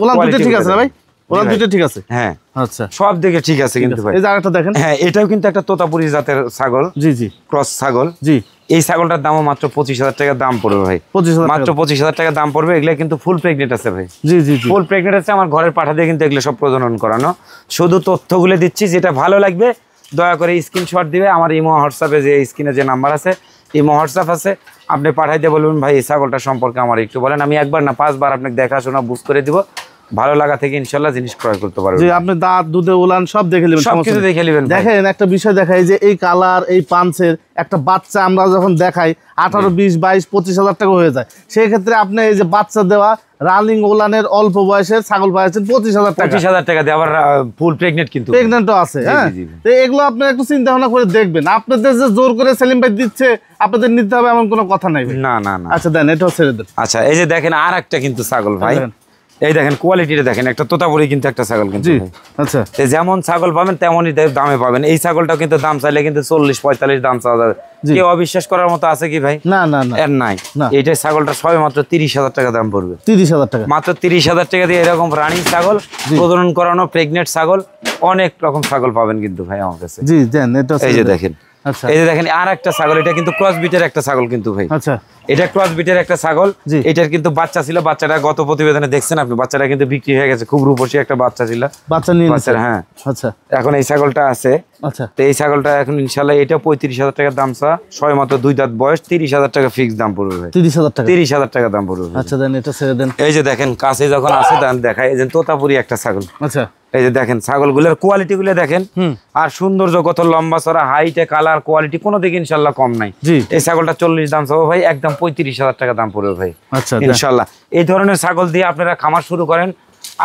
ওলান দুটো ঠিক আছে না ভাই? ওলান দুটো ঠিক আছে। হ্যাঁ আচ্ছা, সব দিকে ঠিক আছে কিন্তু ভাই। এই জায়গাটা দেখেন, হ্যাঁ এটাও কিন্তু একটা তোতাপুরি জাতের ছাগল। জি জি, ক্রস ছাগল। জি, এই ছাগলটার দামও মাত্র 25,000 টাকা দাম পড়বে ভাই। 25,000, মাত্র 25,000 টাকা দাম পড়বে। এগুলা কিন্তু ফুল প্রেগনেন্ট আছে ভাই। জি জি, ফুল প্রেগনেন্ট আছে। আমার ঘরের পাঠা দিয়ে কিন্তু এগুলো সব প্রজনন করানো। শুধু তথ্যগুলো দিচ্ছি, যেটা ভালো লাগবে দয়া করে স্ক্রিনশট দিবে। আমার ইমো হোয়াটসঅ্যাপে যে স্ক্রিনে যে নাম্বার আছে, ইমো হোয়াটসঅ্যাপ আছে, আপনি পাঠাইতে বলবেন ভাই এই ছাগলটা সম্পর্কে আমার একটু বলেন। আমি একবার না 5 বার আপনাকে দেখাশোনা বুঝ করে দিব। ভালো লাগা থেকে ইনশাআল্লাহ জিনিস ক্রয় করতে পারবেন। জি, আপনি দাঁত দুধে উলান সব দেখে নেবেন, সব কিছু দেখে নেবেন। দেখেন একটা বিষয় দেখাই, যে এই কালার, এই পাঞ্চের একটা বাচ্চা আমরা যখন দেখাই 18, 20, 22, 25,000 টাকা হয়ে যায়। সেই ক্ষেত্রে আপনি এই যে বাচ্চা দেওয়া রানিং ওলানের অল্প বয়সের ছাগল পাইছেন 25,000 টাকা। 25,000 টাকা দিয়ে আবার ফুল প্রেগনেন্ট, কিন্তু প্রেগনেন্টও আছে। হ্যাঁ, তো এগুলো আপনি একটু চিন্তা ভাবনা করে দেখবেন। আপনাদের যে জোর করে সেলিম ভাই দিচ্ছে, আপনাদের নিতে হবে এমন কোনো কথা নাই। না না না, আচ্ছা দেন, এটাও ছেড়ে দেন। আচ্ছা, এই যে দেখেন আর একটা কিন্তু ছাগল ভাই, এই দেখেন কোয়ালিটিটা দেখেন, একটা তোতাপুরি কিন্তু একটা ছাগল কিন্তু। আচ্ছা, যেমন ছাগল পাবেন তেমনই দামে পাবেন। এই ছাগলটাও কিন্তু দাম চাইলে কিন্তু 40-45 দাম চাওয়া যাবে। কেউ অবিশ্বাস করার মতো আছে কি ভাই? না না না, এর নাই। এইটা ছাগলটা সবে মাত্র 30,000 টাকা দাম পড়বে। 30,000 টাকা, মাত্র 30,000 টাকা দিয়ে এরকম রানিং ছাগল, প্রজনন করানো প্রেগনেন্ট ছাগল, অনেক রকম ছাগল পাবেন কিন্তু ভাই আমার কাছে। জি দেন, এটা এই যে দেখেন। আচ্ছা, এই যে দেখেন আর একটা ছাগল, এটা কিন্তু ক্রস বিটের একটা ছাগল কিন্তু ভাই। আচ্ছা, এটা ক্রস বিটের একটা ছাগল। এটার কিন্তু বাচ্চা ছিল, বাচ্চাটা গত প্রতিবেদনে দেখছেন আপনি, বাচ্চাটা কিন্তু বিক্রি হয়ে গেছে। খুব রূপসী একটা বাচ্চা ছিল, বাচ্চা নিয়ে। হ্যাঁ আচ্ছা, এখন এই ছাগলটা আছে। আচ্ছা, তো এই ছাগলটা এখন ইনশাআল্লাহ এটা 35,000 টাকা দাম চা, সবে মাত্র 2 দাঁত বয়স, 30,000 টাকা ফিক্স দাম পড়বে ভাই। 30,000 টাকা, 30,000 টাকা দাম পড়বে। আচ্ছা দেন, এটা ছেড়ে দেন। এই যে দেখেন কাছে যখন আছে দেন দেখাই, এই যে তোতাপুরি একটা ছাগল। আচ্ছা, এই যে দেখেন ছাগলগুলোর কোয়ালিটি গুলো দেখেন, আর সৌন্দর্য কত, লম্বা চড়া, হাইটে, কালার, কোয়ালিটি কোনো দিকে ইনশাআল্লাহ কম নাই। এই ছাগলটা 40 দাম চাবো ভাই, একদম 35,000 টাকা দাম পড়বে ভাই। আচ্ছা ইনশাআল্লাহ। এই ধরনের ছাগল দিয়ে আপনারা খামার শুরু করেন,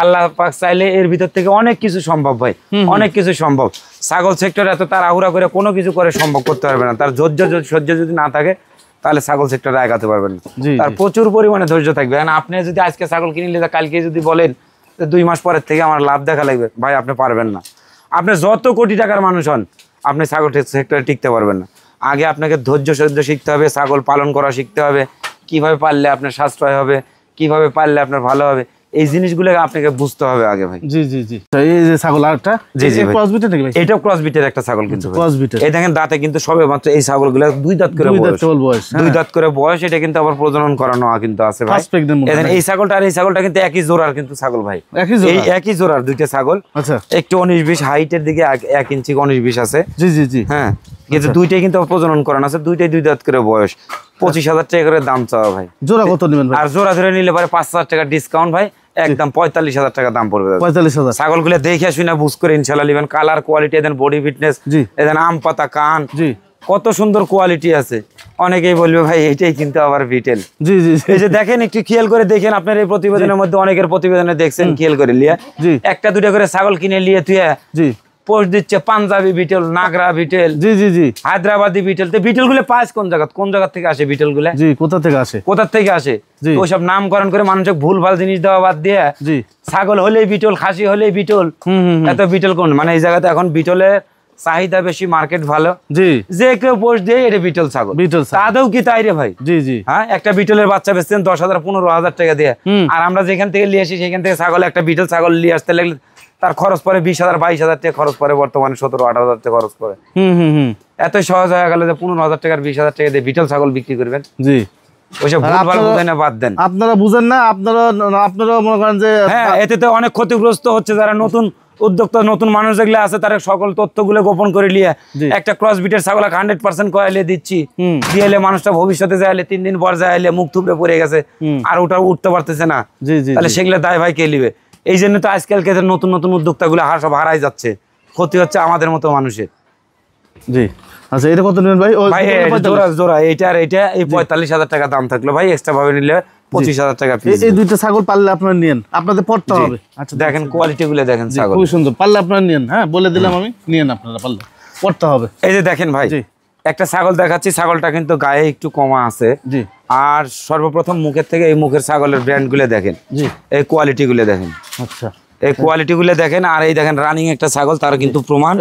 আল্লাহ পাক চাইলে এর ভিতর থেকে অনেক কিছু সম্ভব ভাই, অনেক কিছু সম্ভব। ছাগল সেক্টরে এত তাড়াহুড়া করে কোনো কিছু করে সম্ভব করতে পারবে না। তার সহ্য যদি না থাকে, তাহলে ছাগল সেক্টরে আগাতে পারবেন না। তার প্রচুর পরিমাণে ধৈর্য থাকবে। আপনি যদি আজকে ছাগল কিনলে, কালকে যদি বলেন 2 মাস পরের থেকে আমার লাভ দেখা লাগবে, ভাই আপনি পারবেন না। আপনি যত কোটি টাকার মানুষ হন, আপনি ছাগল সেক্টরে টিকতে পারবেন না। আগে আপনাকে ধৈর্য সহ্য শিখতে হবে, ছাগল পালন করা শিখতে হবে, কিভাবে পাললে আপনার সাশ্রয় হবে, কিভাবে পাললে আপনার ভালো হবে, এই জিনিসগুলো আপনাকে বুঝতে হবে আগে ভাই। জি জি জি। এই যে ছাগল আরেকটা, জি জি ক্রস বিটের নাকি ভাই? এটাও ক্রস বিটের একটা ছাগল কিন্তু ক্রস বিটের। এই দেখেন দাঁতে কিন্তু সবে মাত্র এই ছাগলগুলো 2 দাঁত করে বয়স। 2 দাঁত করে বয়স, এটা কিন্তু আবার প্রজনন করানো কিন্তু আছে ভাই। এই ছাগলটা আর এই ছাগলটা কিন্তু একই জোড়ার কিন্তু ছাগল ভাই, একই জোড়ার দুইটা ছাগল। আচ্ছা, একটু 19-20 হাইটের দিকে 1 ইঞ্চি 19-20 আছে। জি জি জি। হ্যাঁ, কিন্তু দুইটাই কিন্তু প্রজনন করানো আছে, দুইটাই 2 দাঁত করে বয়স। 25,000 টাকা করে দাম চাওয়া ভাই। জোড়া কত নেবেন ভাই? আর জোড়া ধরে নিলে পরে 5,000 টাকা ডিসকাউন্ট ভাই, একদম 45,000 টাকা দাম পড়বে। 45,000। ছাগলগুলো দেখে শুনে বুঝ করে ইনশাআল্লাহ নেবেন। কালার কোয়ালিটি দেন, বডি ফিটনেস দেন, আম পাতা কান, জি কত সুন্দর কোয়ালিটি আছে। অনেকেই বলবে ভাই এইটাই কিন্তু আবার বিটেল। জি জি। এই যে দেখেন, একটু খেয়াল করে দেখেন, আপনার এই প্রতিবেদনের মধ্যে অনেকের প্রতিবেদনে দেখছেন, খেয়াল করে লিয়া একটা দুটা করে ছাগল কিনে লিয়ে তুই জি পোস্ট দিচ্ছে পাঞ্জাবি বিটেল, নাগরা বিটেল, জি জি জি, হায়দ্রাবাদি বিটেল। তো বিটেল গুলো পাস কোন জায়গা থেকে আসে বিটেল গুলো? জি, কোথা থেকে আসে? ওইসব নামকরণ করে মানুষকে ভুল ভাল জিনিস দেওয়া বাদ দিয়ে জি ছাগল হলেই বিটল, খাসি হলেই বিটল, এত বিটেল কোন? মানে এই জায়গাতে এখন বিটলের চাহিদা বেশি, মার্কেট ভালো, জি যে কেউ পোস্ট দিয়ে এটা বিটল ছাগল। তাদেরও কি তাই রে ভাই? জি জি। হ্যাঁ, একটা বিটলের বাচ্চা বেচছেন 10,000 15,000 টাকা দিয়ে, আর আমরা যেখান থেকে নিয়ে আসি সেখান থেকে ছাগল, একটা বিটল ছাগল নিয়ে আসতে লাগলে তার খরচ পরে 20,000 22,000 টাকা খরচ পরে, বর্তমানে 17-18,000 টাকা খরচ পরে। এত সহজ হয়ে গেল যে 15,000 টাকার 20,000 টাকা দিয়ে বিটল ছাগল বিক্রি করবেন। জি, ওইসব ভুলভাল বুঝেন না, বাদ দেন। আপনারা বুঝেন না, আপনারা মনে করেন যে হ্যাঁ, এতে তো অনেক ক্ষতিগ্রস্ত হচ্ছে যারা নতুন উদ্যোক্তা, নতুন মানুষ যেগুলো আছে, তারা সকল তথ্যগুলো গোপন করে নিয়ে একটা ক্রস বিটের ছাগল 100% করাইলে দিচ্ছি, দিয়ে মানুষটা ভবিষ্যতে যাইলে 3 দিন পর যাইলে মুখ থুবড়ে পড়ে গেছে, আর ওটা উঠতে পারতেছে না, তাহলে সেগুলো দায় ভাই কে নিবে? এই জন্য তো আজকালকে নতুন নতুন উদ্যোক্তা গুলো সব হারাই যাচ্ছে, ক্ষতি হচ্ছে আমাদের মতো মানুষের। জি। আচ্ছা, এটা কত নেবেন ভাই? জোড়া এইটা আর এইটা এই 45,000 টাকা দাম থাকলো ভাই, এক্সট্রা ভাবে নিলে 25,000 টাকা পিস। এই দুইটা ছাগল পারলে আপনারা নিয়েন, আপনাদের পড়তে হবে। আচ্ছা, দেখেন কোয়ালিটি গুলো দেখেন, ছাগল খুব সুন্দর, পারলে আপনারা নিয়েন। হ্যাঁ, বলে দিলাম আমি, নিয়েন আপনারা, পারলে পড়তে হবে। এই যে দেখেন ভাই, একটা ছাগল দেখাচ্ছি, ছাগলটা কিন্তু গায়ে একটু কমা আছে। জি। আর সর্বপ্রথম মুখের থেকে এই মুখের ছাগলের ব্র্যান্ড গুলো দেখেন, জি এই কোয়ালিটি গুলো দেখেন। আচ্ছা, এই কোয়ালিটি গুলো দেখেন। আর এই দেখেন রানিং একটা ছাগল, তার কিন্তু প্রমাণ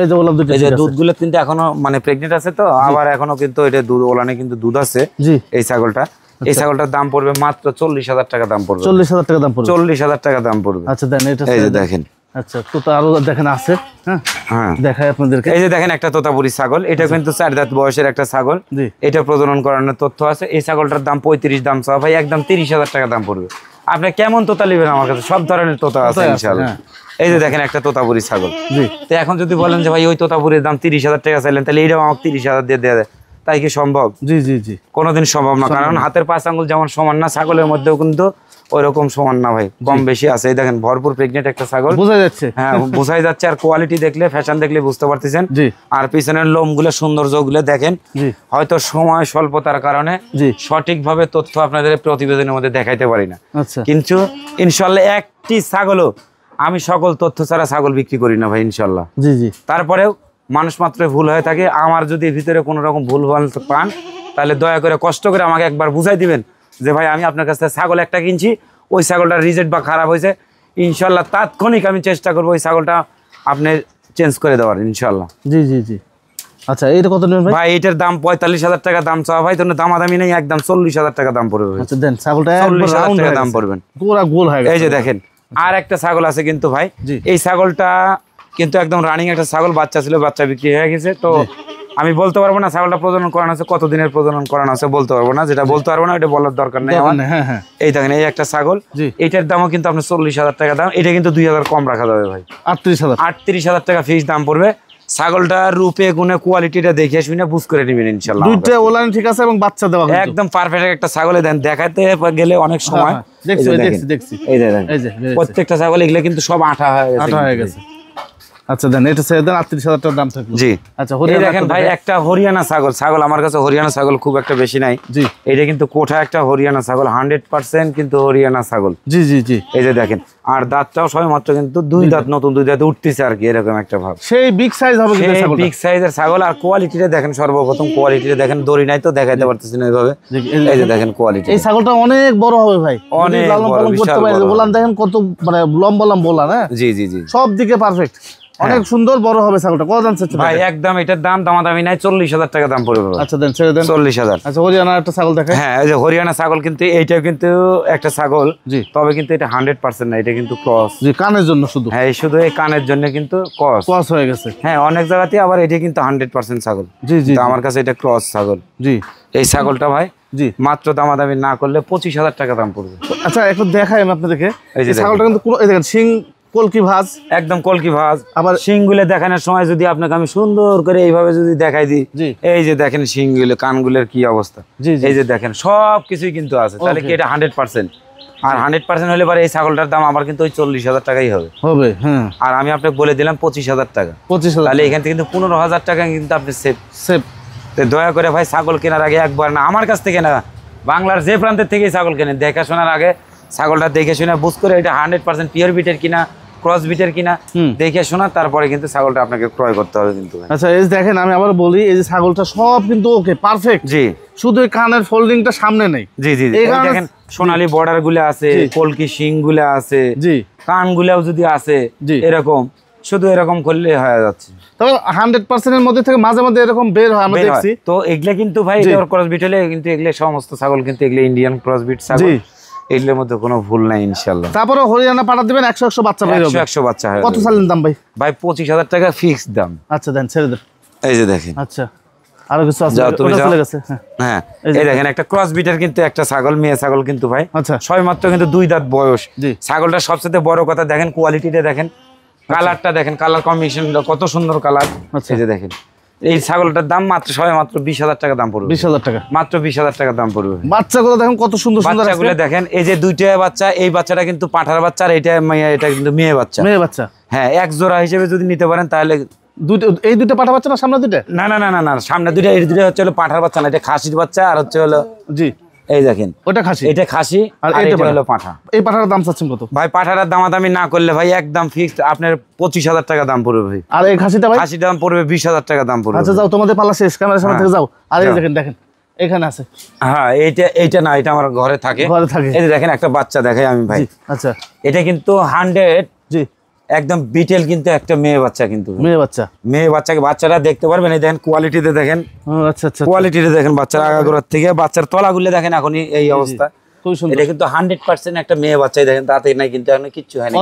এই যে দুধ গুলো কিন্তু এখনো মানে প্রেগনেন্ট আছে, তো আবার এখনো কিন্তু এটা দুধ ওলানে কিন্তু দুধ আছে। জি। এই ছাগলটা, এই ছাগলটার দাম পড়বে মাত্র 40,000 টাকা দাম পড়বে। 40,000 টাকা দাম পড়বে? 40,000 টাকা দাম পড়বে। আচ্ছা দেন, এটা এই যে দেখেন। আচ্ছা, তোতা আরো দেখেন আছে। হ্যাঁ হ্যাঁ, দেখাই আপনাদেরকে। এই যে দেখেন একটা তোতাপুরি ছাগল, এটা কিন্তু 4 দাঁত বয়সের একটা ছাগল, এটা প্রজনন করানোর তথ্য আছে। এই ছাগলটার দাম 35 দাম চাওয়া ভাই, একদম 30,000 টাকা দাম পড়বে। আপনি কেমন তোতা নেবেন? আমার কাছে সব ধরনের তোতা আছে ইনশাআল্লাহ। এই যে দেখেন একটা তোতাপুরি ছাগল। জি। তো এখন যদি বলেন যে ভাই ওই তোতাপুরির দাম 30,000 টাকা চাইলেন, তাহলে এইটাও আমাকে 30,000 দিয়ে দেয়া যায়, তাই কি সম্ভব? জি জি জি, কোনোদিন সম্ভব না। কারণ হাতের 5 আঙ্গুল যেমন সমান না, ছাগলের মধ্যেও কিন্তু ওইরকম সমান না ভাই, কম বেশি আছে। এই দেখেন ভরপুর প্রেগনেন্ট একটা ছাগল, বোঝা যাচ্ছে। হ্যাঁ, বোঝাই যাচ্ছে। আর কোয়ালিটি দেখলে, ফ্যাশন দেখলে বুঝতে পারতেছেন। জি। আর পিছনের লোমগুলো, সৌন্দর্যগুলো দেখেন। জি। হয়তো সময় স্বল্পতার কারণে সঠিকভাবে তথ্য আপনাদের প্রতিবেদনের মধ্যে দেখাইতে পারি না। আচ্ছা, কিন্তু ইনশাআল্লাহ একটি ছাগলও আমি সকল তথ্য ছাড়া ছাগল বিক্রি করি না ভাই, ইনশাআল্লাহ। জি জি। তারপরেও মানুষ মাত্র ভুল হয়ে থাকে। আমার যদি ভিতরে কোনো রকম ভুল ভাল পান, তাহলে দয়া করে কষ্ট করে আমাকে একবার বুঝাই দিবেন যে ভাই আমি আপনার কাছ থেকে ছাগল একটা কিনছি, ওই ছাগলটা রিজেক্ট বা খারাপ হয়েছে, ইনশাল্লাহ তাৎক্ষণিক আমি চেষ্টা করবো ওই ছাগলটা আপনি চেঞ্জ করে দেওয়ার, ইনশাল্লাহ। জি জি জি। আচ্ছা, এটা কত নেবেন ভাই? এটার দাম 45,000 টাকা দাম চাওয়া ভাই, তোর দামাদামি নেই, একদম 40,000 টাকা দাম পড়বে। আচ্ছা দেন, ছাগলটা 40,000 টাকা দাম পড়বেন, পুরো গোল হয়ে গেছে। এই যে দেখেন আর একটা ছাগল আছে কিন্তু ভাই, এই ছাগলটা কিন্তু একদম রানিং একটা ছাগল, বাচ্চা ছিল, বাচ্চা বিক্রি হয়ে গেছে। তো আমি বলতে পারবো না ছাগলটা প্রজনন করানো আছে, কতদিনের প্রজনন করানো আছে বলতে পারবো না, যেটা বলতে পারবো না এটা বলার দরকার নেই আমার। এই দেখেন এই একটা ছাগল, এটার দামও কিন্তু আপনার 40,000 টাকা দাম, এটা কিন্তু 2,000 কম রাখা যাবে ভাই, 38,000 টাকা ফিক্স দাম পড়বে। ছাগলটার রূপে গুণে কোয়ালিটিটা দেখে শুনে বুঝ করে নেবেন ইনশাআল্লাহ। দুইটা ওলান ঠিক আছে এবং বাচ্চা দেওয়া একদম পারফেক্ট একটা ছাগলে দেন, দেখাতে গেলে অনেক সময় দেখছি এই দেখেন প্রত্যেকটা ছাগল এগুলো কিন্তু সব আঠা হয়ে গেছে। আচ্ছা দেন, এটা ছেড়ে দেন, 38,000 টাকা দাম থাকবে। জি। আচ্ছা, দেখেন ভাই একটা হরিয়ানা ছাগল আমার কাছে হরিয়ানা ছাগল খুব একটা বেশি নাই। জি। এটা কিন্তু কোঠা একটা হরিয়ানা ছাগল, 100% কিন্তু হরিয়ানা ছাগল। জি জি জি। এই যে দেখেন আর দাঁতটাও সবে মাত্র কিন্তু দুই দাঁত, নতুন দুই দাঁত উঠতেছে আর কি, এরকম একটা ভাব। সেই বিগ সাইজ হবে কিন্তু ছাগলটা। বিগ সাইজের ছাগল। আর কোয়ালিটিটা দেখেন, সর্বপ্রথম কোয়ালিটিটা দেখেন, দড়ি নাই তো দেখাইতে পারতেছি না এইভাবে। এই যে দেখেন কোয়ালিটি, এই ছাগলটা অনেক বড় হবে ভাই, অনেক লালন বড়, পালন করতে বিশাল পারে। বড়। বললাম দেখেন কত মানে লম্বা লম্বা বলা না, জি জি জি, সব দিকে পারফেক্ট, অনেক সুন্দর বড় হবে ছাগলটা। কত দাম চাচ্ছেন ভাই? একদম এটার দাম দামাদামি নাই, 40,000 টাকা দাম পড়বে। আচ্ছা দেন, ছেড়ে দেন। 40,000। আচ্ছা, হরিয়ানার একটা ছাগল দেখেন। হ্যাঁ, এই যে হরিয়ানা ছাগল, কিন্তু এইটাও কিন্তু একটা ছাগল, জি, তবে কিন্তু এটা 100% না, এটা কিন্তু ক্রস। জি, কানের জন্য শুধু। হ্যাঁ, শুধু এই কানের জন্য কিন্তু ক্রস। ক্রস হয়ে গেছে। হ্যাঁ, অনেক জায়গাতে আবার এটা কিন্তু 100% ছাগল। জি জি, তো আমার কাছে এটা ক্রস ছাগল। জি, এই ছাগলটা ভাই জি, মাত্র দামাদামি না করলে 25,000 টাকা দাম পড়বে। আচ্ছা একটু দেখাই আমি আপনাদেরকে। এই যে এই ছাগলটা কিন্তু পুরো, এই দেখেন শিং কলকি ভাঁজ, একদম কলকি ভাঁজ। আবার শিংগুলো দেখানোর সময় যদি আপনাকে আমি সুন্দর করে এইভাবে যদি দেখাই দিই, জি, এই যে দেখেন শিংগুলো, কানগুলোর কি অবস্থা, জি, জি, এই যে দেখেন সব কিছুই কিন্তু আছে। তাহলে কি এটা 100%? আর 100% হলে পরে এই ছাগলটার দাম আমার কিন্তু ওই 40,000 টাকাই হবে। হবে, হ্যাঁ। আর আমি আপনাকে বলে দিলাম 25,000 টাকা। 25,000, তাহলে এখান থেকে কিন্তু 15,000 টাকা কিন্তু আপনি সেভ। সেভ। তো দয়া করে ভাই ছাগল কেনার আগে একবার না আমার কাছ থেকে না, বাংলার যে প্রান্তের থেকেই ছাগল কেনেন, দেখাশোনার আগে ছাগলটা দেখে শুনে বুঝ করে এটা 100% পিওর বিটের কিনা, ক্রস বিটের কিনা দেখে শোনা, তারপরে কিন্তু ছাগলটা আপনাকে ক্রয় করতে হবে কিন্তু। আচ্ছা, এই যে দেখেন, আমি আবার বলি, এই যে ছাগলটা সব কিন্তু ওকে পারফেক্ট। জি, শুধু এই কানের ফোল্ডিংটা সামনে নেই। জি জি, এই দেখেন সোনালী বর্ডার গুলো আছে, কলকি শিং গুলো আছে, জি, কান গুলাও যদি আছে জি, এরকম, শুধু এরকম করলে হয়ে যাচ্ছে। তবে 100% এর মধ্যে থেকে মাঝে মাঝে এরকম বের হয়, আমরা দেখছি। তো এগুলা কিন্তু ভাই ক্রস বিট হলে কিন্তু এগুলো সমস্ত ছাগল কিন্তু এগুলো ইন্ডিয়ান ক্রস বিট ছাগল, এগুলোর মধ্যে কোনো ভুল নাই ইনশাআল্লাহ। তারপরে হরিয়ানা পাঠা দিবেন, 100 বাচ্চা বের হবে। 100 বাচ্চা হয়। কত চালেন দাম ভাই? ভাই 25,000 টাকা ফিক্সড দাম। আচ্ছা দেন, ছেড়ে দেন। এই যে দেখেন, আচ্ছা, আরো কিছু আছে, যাও তুমি ওটা যাও। চলে গেছে। হ্যাঁ, হ্যাঁ, এই দেখেন একটা ক্রস বিটের কিন্তু একটা ছাগল, মেয়ে ছাগল কিন্তু ভাই। আচ্ছা, ছয় মাত্র কিন্তু 2 দাঁত বয়স। জি, ছাগলটা সবচেয়ে বড় কথা দেখেন কোয়ালিটিটা দেখেন, কালারটা দেখেন, কালার কম্বিনেশনটা কত সুন্দর কালার। আচ্ছা, এই যে দেখেন, এই ছাগলটার দাম মাত্র সবে মাত্র 20,000 টাকা দাম পড়বে। 20,000 টাকা মাত্র 20,000 টাকা দাম পড়বে। বাচ্চাগুলো দেখেন কত সুন্দর সুন্দর আছে। বাচ্চাগুলো দেখেন, এই যে দুইটা বাচ্চা, এই বাচ্চাটা কিন্তু পাঁঠার বাচ্চা, আর এটা কিন্তু মেয়ে বাচ্চা। মেয়ে বাচ্চা, হ্যাঁ, এক জোড়া হিসেবে যদি নিতে পারেন তাহলে দুটো, এই দুটো পাঠা বাচ্চা না সামনে দুটো? না না না না না, সামনে দুইটা, এই দুইটা হচ্ছে হলো পাঁঠার বাচ্চা না, এটা খাসির বাচ্চা, আর হচ্ছে হলো জি, এই দেখেন ওটা খাসি, এটা খাসি, আর এটা হলো পাঁঠা। এই পাঠার দাম চাচ্ছেন কত ভাই? পাঁঠাটার দামাদামি না করলে ভাই একদম ফিক্সড আপনার 25,000 টাকা দাম পড়বে ভাই। আর এই খাসিটা ভাই? খাসির দাম পড়বে 20,000 টাকা দাম পড়বে। আচ্ছা যাও, তোমাদের পালা শেষ, ক্যামেরার সামনে থেকে যাও। আর এই দেখেন, দেখেন এখানে আছে। হ্যাঁ, এইটা না, এটা আমার ঘরে থাকে। ঘরে থাকে। এই যে দেখেন একটা বাচ্চা দেখাই আমি ভাই। আচ্ছা, এটা কিন্তু 100 জি, একদম বিটেল কিন্তু একটা মেয়ে বাচ্চা কিন্তু। মেয়ে বাচ্চা, মেয়ে বাচ্চাকে বাচ্চাটা দেখতে পারবেন, এই দেখেন কোয়ালিটিতে দেখেন। আচ্ছা আচ্ছা, কোয়ালিটিতে দেখেন, বাচ্চার আগাগোড়ার থেকে বাচ্চার তলাগুলো দেখেন এখনই এই অবস্থা। খুব সুন্দর। এটা কিন্তু 100% একটা মেয়ে বাচ্চাই দেখেন, তাতে নাই কিন্তু এখন কিচ্ছু হয়নি।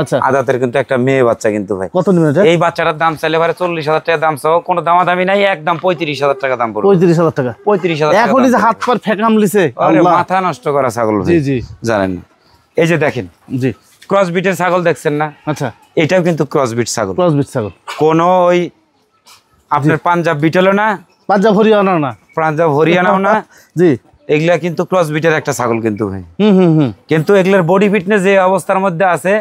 আচ্ছা, আদাতের কিন্তু একটা মেয়ে বাচ্চা কিন্তু ভাই। কত নিবেন এটা? এই বাচ্চাটার দাম চাইলে এবারে 40,000 টাকা দাম চাও, কোনো দামাদামি নাই, একদম 35,000 টাকা দাম পড়বে। 35,000 টাকা? 35,000 এখনই যে হাত পার ফেকাম লিছে, আল্লাহ, মাথা নষ্ট করা ছাগল ভাই। জি জি, জানেন না। এই যে দেখেন জি, ক্রস বিটের ছাগল দেখছেন না? আচ্ছা, এটাও কিন্তু ক্রস বিট ছাগল। ক্রস বিট ছাগল, কোনো ওই আপনার পাঞ্জাব বিটেলও না, পাঞ্জাব হরিয়ানা না, পাঞ্জাব হরিয়ানাও না, জি, এগুলা কিন্তু ক্রস বিটের একটা ছাগল কিন্তু ভাই। হুম, কিন্তু এগুলার বডি ফিটনেস যে অবস্থার মধ্যে আছে,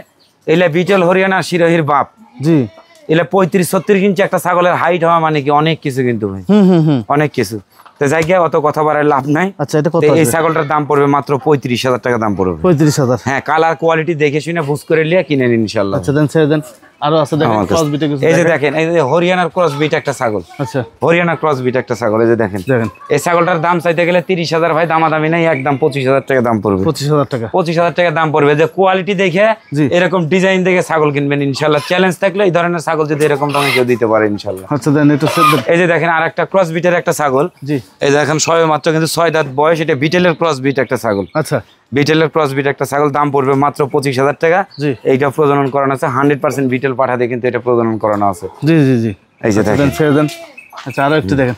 এগুলা বিটেল হরিয়ানা শিরোহির বাপ। জি, এগুলা 35-36 ইঞ্চি একটা ছাগলের হাইট হওয়া মানে কি অনেক কিছু কিন্তু ভাই, হুম, অনেক কিছু। তো জায়গায় অত কথা বাড়ার লাভ নাই। আচ্ছা, এটা কত? এই ছাগলটার দাম পড়বে মাত্র 35,000 টাকা দাম পড়বে। 35,000? হ্যাঁ, কালার কোয়ালিটি দেখে শুনে বুঝ করে লিয়া কিনে নিন ইনশাআল্লাহ। আচ্ছা দেন, ছেড়ে দেন। আরো আছে দেখেন ক্রস বিটে কিছু। এই যে দেখেন, এই যে হরিয়ানার ক্রস বিট একটা ছাগল। আচ্ছা, হরিয়ানা ক্রস বিট একটা ছাগল, এই যে দেখেন। দেখেন এই ছাগলটার দাম চাইতে গেলে 30,000 ভাই, দামাদামি নাই, একদম 25,000 টাকা দাম পড়বে। 25,000 টাকা? 25,000 টাকা দাম পড়বে। যে কোয়ালিটি দেখে, এরকম ডিজাইন দেখে ছাগল কিনবেন ইনশাআল্লাহ। চ্যালেঞ্জ থাকলে এই ধরনের ছাগল যদি এরকম দামে কেউ দিতে পারে ইনশাআল্লাহ। আচ্ছা দেন, এটা এই যে দেখেন আরেকটা ক্রস বিটের একটা ছাগল। জি, এই দেখেন সবে মাত্র কিন্তু 6 দাঁত বয়স, এটা বিটেলের ক্রস বিট একটা ছাগল। আচ্ছা, বিটেলের ক্রস বিট একটা ছাগল, দাম পড়বে মাত্র 25,000 টাকা। জি, এইটা প্রজনন করানো আছে 100% বিটেল পাঠা দিয়ে কিন্তু এটা প্রজনন করানো আছে। জি জি জি, এই যে দেখেন, ছেড়ে দেন। আচ্ছা, আরো একটু দেখেন,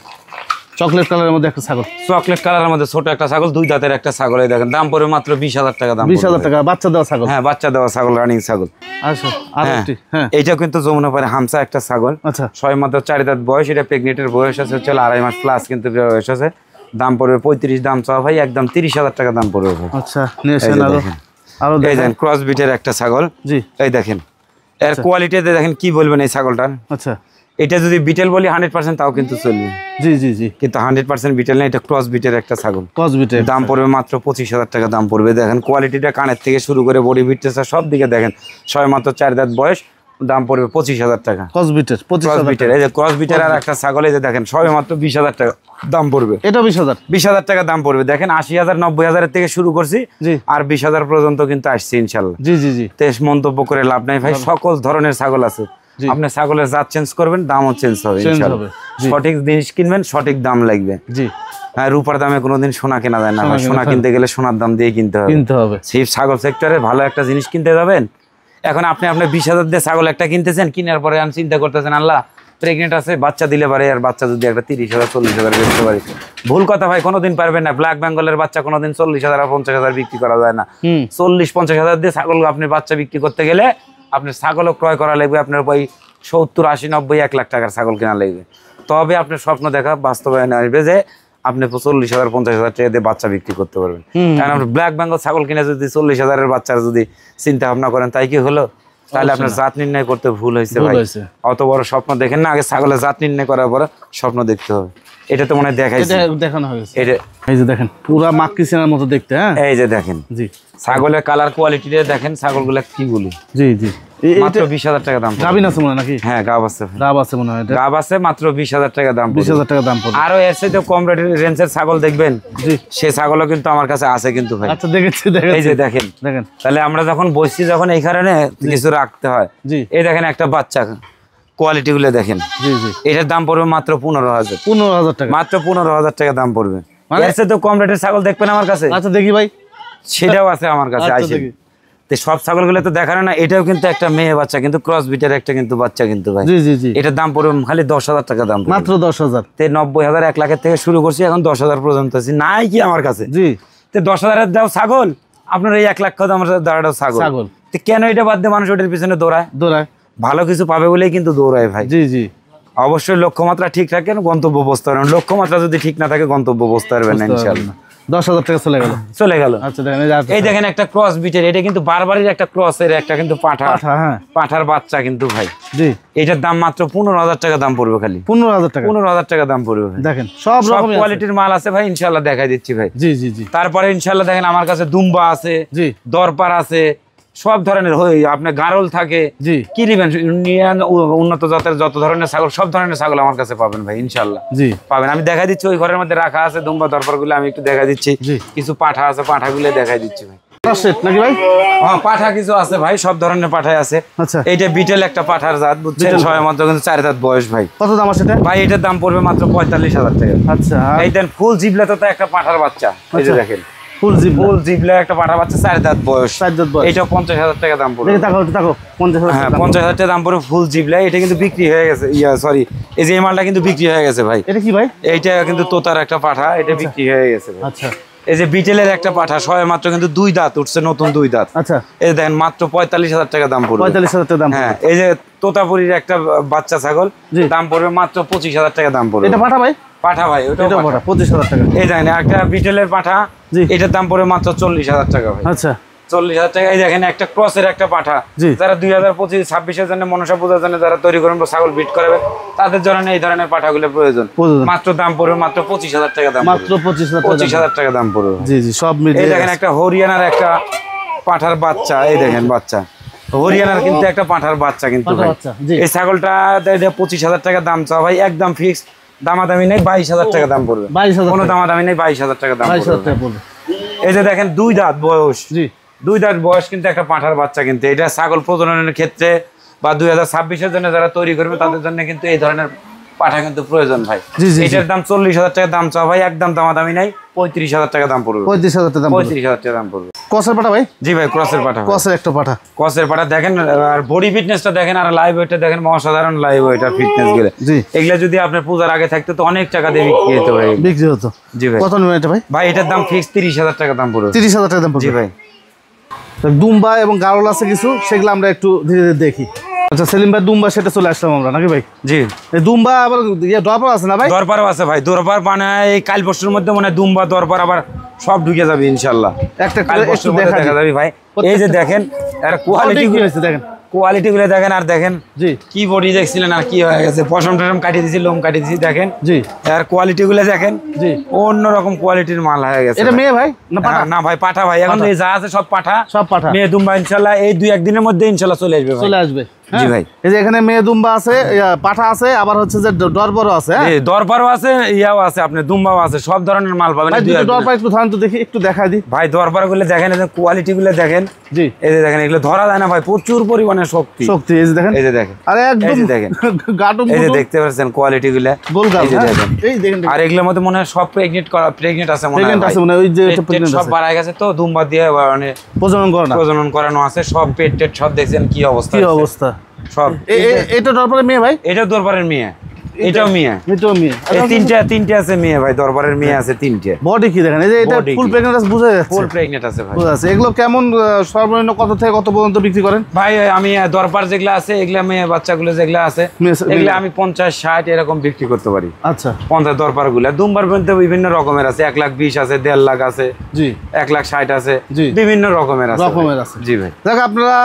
চকলেট কালারের মধ্যে একটা ছাগল, চকলেট কালারের মধ্যে ছোট একটা ছাগল, 2 দাঁতের একটা ছাগল। এই দেখেন দাম পড়বে মাত্র 20,000 টাকা দাম। 20,000 টাকা বাচ্চা দেওয়া ছাগল? হ্যাঁ, বাচ্চা দেওয়া ছাগল, রানিং ছাগল। আচ্ছা, আরো একটি, হ্যাঁ, এইটা কিন্তু যমুনা পারে হামসা একটা ছাগল। আচ্ছা, 6 মাত্র 4 দাঁত বয়স, এটা প্রেগনেন্টের বয়স আছে হচ্ছে 2.5 মাস প্লাস কিন্তু বয়স আছে। দাম পড়বে 35, দাম চাওয়া ভাই একদম 30,000 টাকা দাম পড়বে ভাই। আচ্ছা, নিয়ে আসেন। আরো এই দেখেন ক্রস বিটের একটা ছাগল। জি, এই দেখেন এর কোয়ালিটিতে দেখেন, কি বলবেন এই ছাগলটার। আচ্ছা, এটা যদি বিটেল বলি 100% তাও কিন্তু চলবে। জি জি জি, কিন্তু 100% বিটেল না, এটা ক্রস বিটের একটা ছাগল। ক্রস বিটের দাম পড়বে মাত্র 25,000 টাকা দাম পড়বে। দেখেন কোয়ালিটিটা কানের থেকে শুরু করে বডি বিটটা সব দিকে দেখেন, সবে মাত্র 4 দাঁত বয়স, দাম পড়বে 25,000 টাকা। ক্রস বিটের 25,000 এই যে ক্রস বিটের আর একটা ছাগল, এই যে দেখেন সবে মাত্র 20,000 টাকা দাম পড়বে। এটা 20,000 টাকা দাম পড়বে। দেখেন 80,000 90,000 থেকে শুরু করছি আর 20,000 পর্যন্ত কিন্তু আসছে ইনশাল্লাহ। জি জি জি, তেজ মন্তব্য করে লাভ নাই ভাই, সকল ধরনের ছাগল আছে। আপনি ছাগলের জাত চেঞ্জ করবেন, দামও চেঞ্জ হবে ইনশাআল্লাহ। সঠিক জিনিস কিনবেন, সঠিক দাম লাগবে। জি হ্যাঁ, রূপার দামে কোনোদিন সোনা কেনা যায় না, সোনা কিনতে গেলে সোনার দাম দিয়ে কিনতে হবে। সেই ছাগল সেক্টরে ভালো একটা জিনিস কিনতে যাবেন। এখন আপনি 20,000 দিয়ে ছাগল একটা কিনতেছেন, কিনার পরে আমি চিন্তা করতেছেন আল্লাহ প্রেগনেন্ট আছে, বাচ্চা দিলে পারে, আর বাচ্চা যদি একটা 30,000 40,000 বেচতে পারি, ভুল কথা ভাই, কোনোদিন পারবেন না। ব্ল্যাক বেঙ্গলের বাচ্চা কোনোদিন 40,000 আর 50,000 বিক্রি করা যায় না। 40-50,000 দিয়ে ছাগল আপনি বাচ্চা বিক্রি করতে গেলে আপনার ছাগলও ক্রয় করা লাগবে, আপনার ওই 70-80-90-1 লাখ টাকার ছাগল কেনা লাগবে। তবে আপনার স্বপ্ন দেখা বাস্তবায়ন আসবে যে আপনি 40,000-50,000 টাকা দিয়ে বাচ্চা বিক্রি করতে পারবেন। কারণ আপনি ব্ল্যাক বেঙ্গল ছাগল কিনে যদি 40,000-এর বাচ্চার যদি চিন্তা ভাবনা করেন, তাই কি হলো? তাহলে আপনার জাত নির্ণয় করতে ভুল হয়েছে ভাই। অত বড় স্বপ্ন দেখেন না, আগে ছাগলের জাত নির্ণয় করার পরে স্বপ্ন দেখতে হবে। এটা তো মনে দেখাইছে, দেখানো হয়েছে। এটা এই যে দেখেন পুরা মাক্কি সেনার মতো দেখতে। হ্যাঁ, এই যে দেখেন জি, ছাগলের কালার কোয়ালিটিটা দেখেন, ছাগলগুলো কি বলি। জি জি, মাত্র 20,000 টাকা দাম। গাবিন আছে মনে হয় নাকি? হ্যাঁ, গাব আছে, গাব আছে মনে হয়। গাব আছে, মাত্র 20,000 টাকা দাম। 20,000 টাকা দাম পড়বে। আরো এর সাথে কম রেঞ্জের ছাগল দেখবেন, জি, সে ছাগলও কিন্তু আমার কাছে আছে কিন্তু ভাই। আচ্ছা, দেখেছি। এই যে দেখেন দেখেন, তাহলে আমরা যখন বসছি, যখন এই কারণে কিছু রাখতে হয়। জি, এই দেখেন একটা বাচ্চা, কোয়ালিটি গুলো দেখেন। জি জি, এটার দাম পড়বে মাত্র 15,000। 15,000 টাকা, মাত্র 15,000 টাকা দাম পড়বে। মানে এর সাথে কম রেটের ছাগল দেখবেন আমার কাছে? আচ্ছা, দেখি ভাই, সেটাও আছে আমার কাছে। আচ্ছা, আইসেন। দেখি। তো সব ছাগলগুলো তো দেখানো না, এটাও কিন্তু একটা মেয়ে বাচ্চা, কিন্তু ক্রস বিটের একটা কিন্তু বাচ্চা কিন্তু ভাই। জি জি জি, এটার দাম পড়বে খালি 10,000 টাকা দাম পড়বে। মাত্র 10,000। 90,000 1 লাখের থেকে শুরু করছি, এখন 10,000 পর্যন্ত আছি। নাই কি আমার কাছে? জি, 10,000-এর দাও ছাগল, আপনার এই 1 লাখ আমার দাঁড়াও ছাগল। তো কেন এটা বাদ দিয়ে মানুষ ওটার পিছনে দৌড়ায়? ভালো কিছু পাবে বলেই কিন্তু দৌড়ায় ভাই। জি জি, অবশ্যই লক্ষ্যমাত্রা ঠিক রাখেন, গন্তব্য বুঝতে পারবেন। লক্ষ্যমাত্রা যদি ঠিক না থাকে, গন্তব্য বুঝতে পারবেন না ইনশাআল্লাহ। 10,000 টাকা চলে গেল। আচ্ছা, দেখেন এই দেখেন একটা ক্রস বিটের, এটা কিন্তু বারবারই একটা ক্রসের একটা কিন্তু পাঠা। হ্যাঁ, পাঠার বাচ্চা কিন্তু ভাই। জি, এটার দাম মাত্র 15,000 টাকা দাম পড়বে। খালি 15,000 টাকা। 15,000 টাকা দাম পড়বে। দেখেন সব রকম কোয়ালিটির মাল আছে ভাই, ইনশাআল্লাহ দেখাই দিচ্ছি ভাই। জি জি জি, তারপরে ইনশাআল্লাহ দেখেন আমার কাছে দুম্বা আছে, জি, দরপার আছে, সব ধরনের আপনার গারল থাকে। জি, কি নেবেন, উন্নত জাতের যত ধরনের ছাগল, সব ধরনের ছাগল আমার কাছে পাবেন ভাই ইনশাআল্লাহ। জি, পাবেন। আমি দেখাই দিচ্ছি, ওই ঘরের মধ্যে রাখা আছে দুম্বা দরপার গুলো, আমি একটু দেখাই দিচ্ছি। কিছু পাঠা আছে, পাঠা গুলো দেখাই দিচ্ছি ভাই। নাকি ভাই? হ্যাঁ, পাঠা কিছু আছে ভাই, সব ধরনের পাঠাই আছে। আচ্ছা, এইটা বিটেল একটা পাঠার জাত, বুঝছেন? সবাই মাত্র কিন্তু 4 দাঁত বয়স ভাই। কত দাম আছে এটা ভাই? এটার দাম পড়বে মাত্র 45,000 টাকা। আচ্ছা, এই দেন ফুল জিবলা তো একটা পাঠার বাচ্চা, এই যে দেখেন ফুল জিবলা একটা পাঠা বাচ্চা, 4 দাঁত বয়স। এটা 50,000 টাকা দাম পড়বে। তাকো 50,000। হ্যাঁ, 50,000 টাকা দাম পড়বে ফুল জিবলা। এটা কিন্তু বিক্রি হয়ে গেছে, সরি, এই যে এই মালটা কিন্তু বিক্রি হয়ে গেছে ভাই। এটা কি ভাই? এইটা কিন্তু তোতার একটা পাঠা, এটা বিক্রি হয়ে গেছে ভাই। আচ্ছা, এই যে বিটেলের একটা পাঠা, সবে মাত্র কিন্তু 2 দাঁত উঠছে, নতুন 2 দাঁত। আচ্ছা, এই দেখেন মাত্র 45,000 টাকা দাম পড়বে। 45,000 টাকা দাম। হ্যাঁ, এই যে তোতাপুরীর একটা বাচ্চা ছাগল, দাম পড়বে মাত্র 25,000 টাকা দাম পড়বে। এটা পাঠা ভাই? পাঠা ভাই, ওটা পাঠা। 25,000 টাকা। এই দেখেন একটা বিটেলের পাঠা, এটার দাম পড়বে মাত্র 40,000 টাকা ভাই। আচ্ছা, 40,000 টাকা। এই দেখেন একটা ক্রসের একটা পাঠা, যারা 2025-26-এর জন্য, মনসা পূজার জন্য যারা তৈরি করবেন, ছাগল বিট করাবে, তাদের জন্য এই ধরনের পাঠাগুলো প্রয়োজন। মাত্র দাম পড়বে মাত্র 25,000 টাকা দাম। মাত্র 25,000 টাকা দাম পড়বে। জি জি, সব মিলিয়ে। এই দেখেন একটা হরিয়ানার একটা পাঠার বাচ্চা, এই দেখেন বাচ্চা হরিয়ানার কিন্তু একটা পাঠার বাচ্চা কিন্তু ভাই। এই ছাগলটা 25,000 টাকা দাম চা ভাই, একদম ফিক্স, দামাদামি নেই, 22,000 টাকা দাম পড়বে। 22,000, কোনো দামাদামি নেই, 22,000 টাকা দাম 22,000 টাকা পড়বে। এই যে দেখেন 2 দাঁত বয়স, 2 দাঁত বয়স কিন্তু একটা পাঠার বাচ্চা, কিন্তু এটা ছাগল প্রজননের ক্ষেত্রে বা 2026-এর জন্য যারা তৈরি করবে, তাদের জন্য কিন্তু এই ধরনের পাঠা কিন্তু প্রয়োজন ভাই। এটার দাম 40,000 টাকা দাম চা ভাই, একদম দামাদামি নাই, 35,000 টাকা দাম পড়বে। 35,000 টাকা দাম। 35,000 টাকা দাম পড়বে। ক্রসের পাঠা ভাই? জি ভাই, ক্রসের পাঠা। ক্রসের একটা পাঠা, ক্রসের পাঠা দেখেন, আর বডি ফিটনেসটা দেখেন, আর লাইভ ওয়েটটা দেখেন, অসাধারণ লাইভ ওয়েট আর ফিটনেস গুলো। এগুলা যদি আপনার পূজার আগে থাকতো তো অনেক টাকা দিয়ে বিক্রি হতো। জি ভাই। কত নেবেন এটা ভাই? ভাই এটার দাম ফিক্স 30,000 টাকা দাম পড়বে। 30,000 টাকা দাম পড়বে। জি ভাই। দুম্বা এবং গারল আছে কিছু, সেগুলো আমরা একটু ধীরে ধীরে দেখি। আচ্ছা সেলিম ভাই, দুম্বা সেটা চলে আসলাম আমরা নাকি ভাই? জি। এই দুম্বা আবার দরবার আছে না ভাই? দরবারও আছে ভাই, দরবার মানে এই কাল পরশুর মধ্যে মনে দুম্বা দরবার আবার সব ঢুকে যাবে ইনশাআল্লাহ। একটা কাল পরশুর মধ্যে দেখা যাবে ভাই। এই যে দেখেন এর কোয়ালিটি কি হয়েছে দেখেন, কোয়ালিটি গুলো দেখেন আর দেখেন জি কি বডি দেখছিলেন আর কি হয়ে গেছে, পশম টশম কাটিয়ে দিয়েছি, লোম কাটিয়ে দিয়েছি, দেখেন জি আর কোয়ালিটি গুলো দেখেন জি। অন্যরকম কোয়ালিটির মাল হয়ে গেছে। এটা মেয়ে ভাই না পাঠা? না ভাই পাঠা ভাই, এখন এই যা আছে সব পাঠা, সব পাঠা। মেয়ে দুম্বা ইনশাল্লাহ এই 2-1 দিনের মধ্যে ইনশাল্লাহ চলে আসবে ভাই। চলে আসবে। জি ভাই। এই যে এখানে মেয়ে দুম্বা আছে, পাঠা আছে, আবার হচ্ছে যে ডরবরও আছে। এই দরবারও আছে, ইয়াও আছে, আপনি দুম্বাও আছে, সব ধরনের মাল পাবেন। ভাই দুটো ডরবার একটু ধান তো দেখি, একটু দেখাই দিই ভাই দরবার গুলো দেখেন, কোয়ালিটি গুলো দেখেন। জি এই যে দেখেন, এগুলো ধরা যায় না ভাই, প্রচুর পরিমাণে শক্তি। শক্তি। এই যে দেখেন, এই যে দেখেন, আরে এই একদম যে দেখেন, গাটুম এই যে দেখতে পাচ্ছেন কোয়ালিটি গুলো, গোলগাল। এই যে দেখেন, এই দেখেন, আর এগুলোর মধ্যে মনে হয় সব প্রেগনেন্ট আছে, মনে হয় প্রেগন্যান্ট আছে মনে হয়, ওই যে এটা প্রেগন্যান্ট সব আছে, বাড়ায় গেছে তো দুম্বা দিয়ে মানে প্রজনন করে না, প্রজনন করানো আছে, সব পেট টেট সব দেখছেন কি অবস্থা কি হয়েছে। অবস্থা সব এটা ডরবারের মেয়ে ভাই? এটা দরবারের মেয়ে, এটাও মেয়ে, এটাও মেয়ে। এই তিনটে আছে মেয়ে ভাই, দরবারের মেয়ে আছে 3টে। বডি কি দেখেন, এই যে এটা Body ফুল কি? প্রেগন্যান্ট আছে, বোঝা যাচ্ছে, ফুল প্রেগনেন্ট আছে ভাই। বোঝা যাচ্ছে। এগুলো কেমন সর্বনিম্ন কত থেকে কত পর্যন্ত বিক্রি করেন? ভাই আমি দরবার যেগুলো আছে এগুলা মেয়ে বাচ্চাগুলো যেগুলো আছে এগুলা আমি 50-60 এরকম বিক্রি করতে পারি। আচ্ছা 50 দরবার গুলা দুম্বার পর্যন্ত বিভিন্ন রকমের আছে, 1,20,000 আছে, 1.5 লাখ আছে, জি 1,60,000 আছে, জি। বিভিন্ন রকমের আছে রকমের আছে। জি ভাই। দেখ আপনারা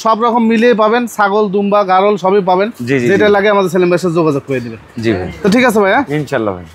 সব রকম মিলিয়ে পাবেন, ছাগল দুম্বা গারল সবই পাবেন। জি, জি, যেটা জি। লাগে আমাদের সেলিম ভাইয়ের সাথে যোগাযোগ করে দিবেন। জি ভাই, তো ঠিক আছে ভাই, হ্যাঁ ইনশাল্লাহ ভাই।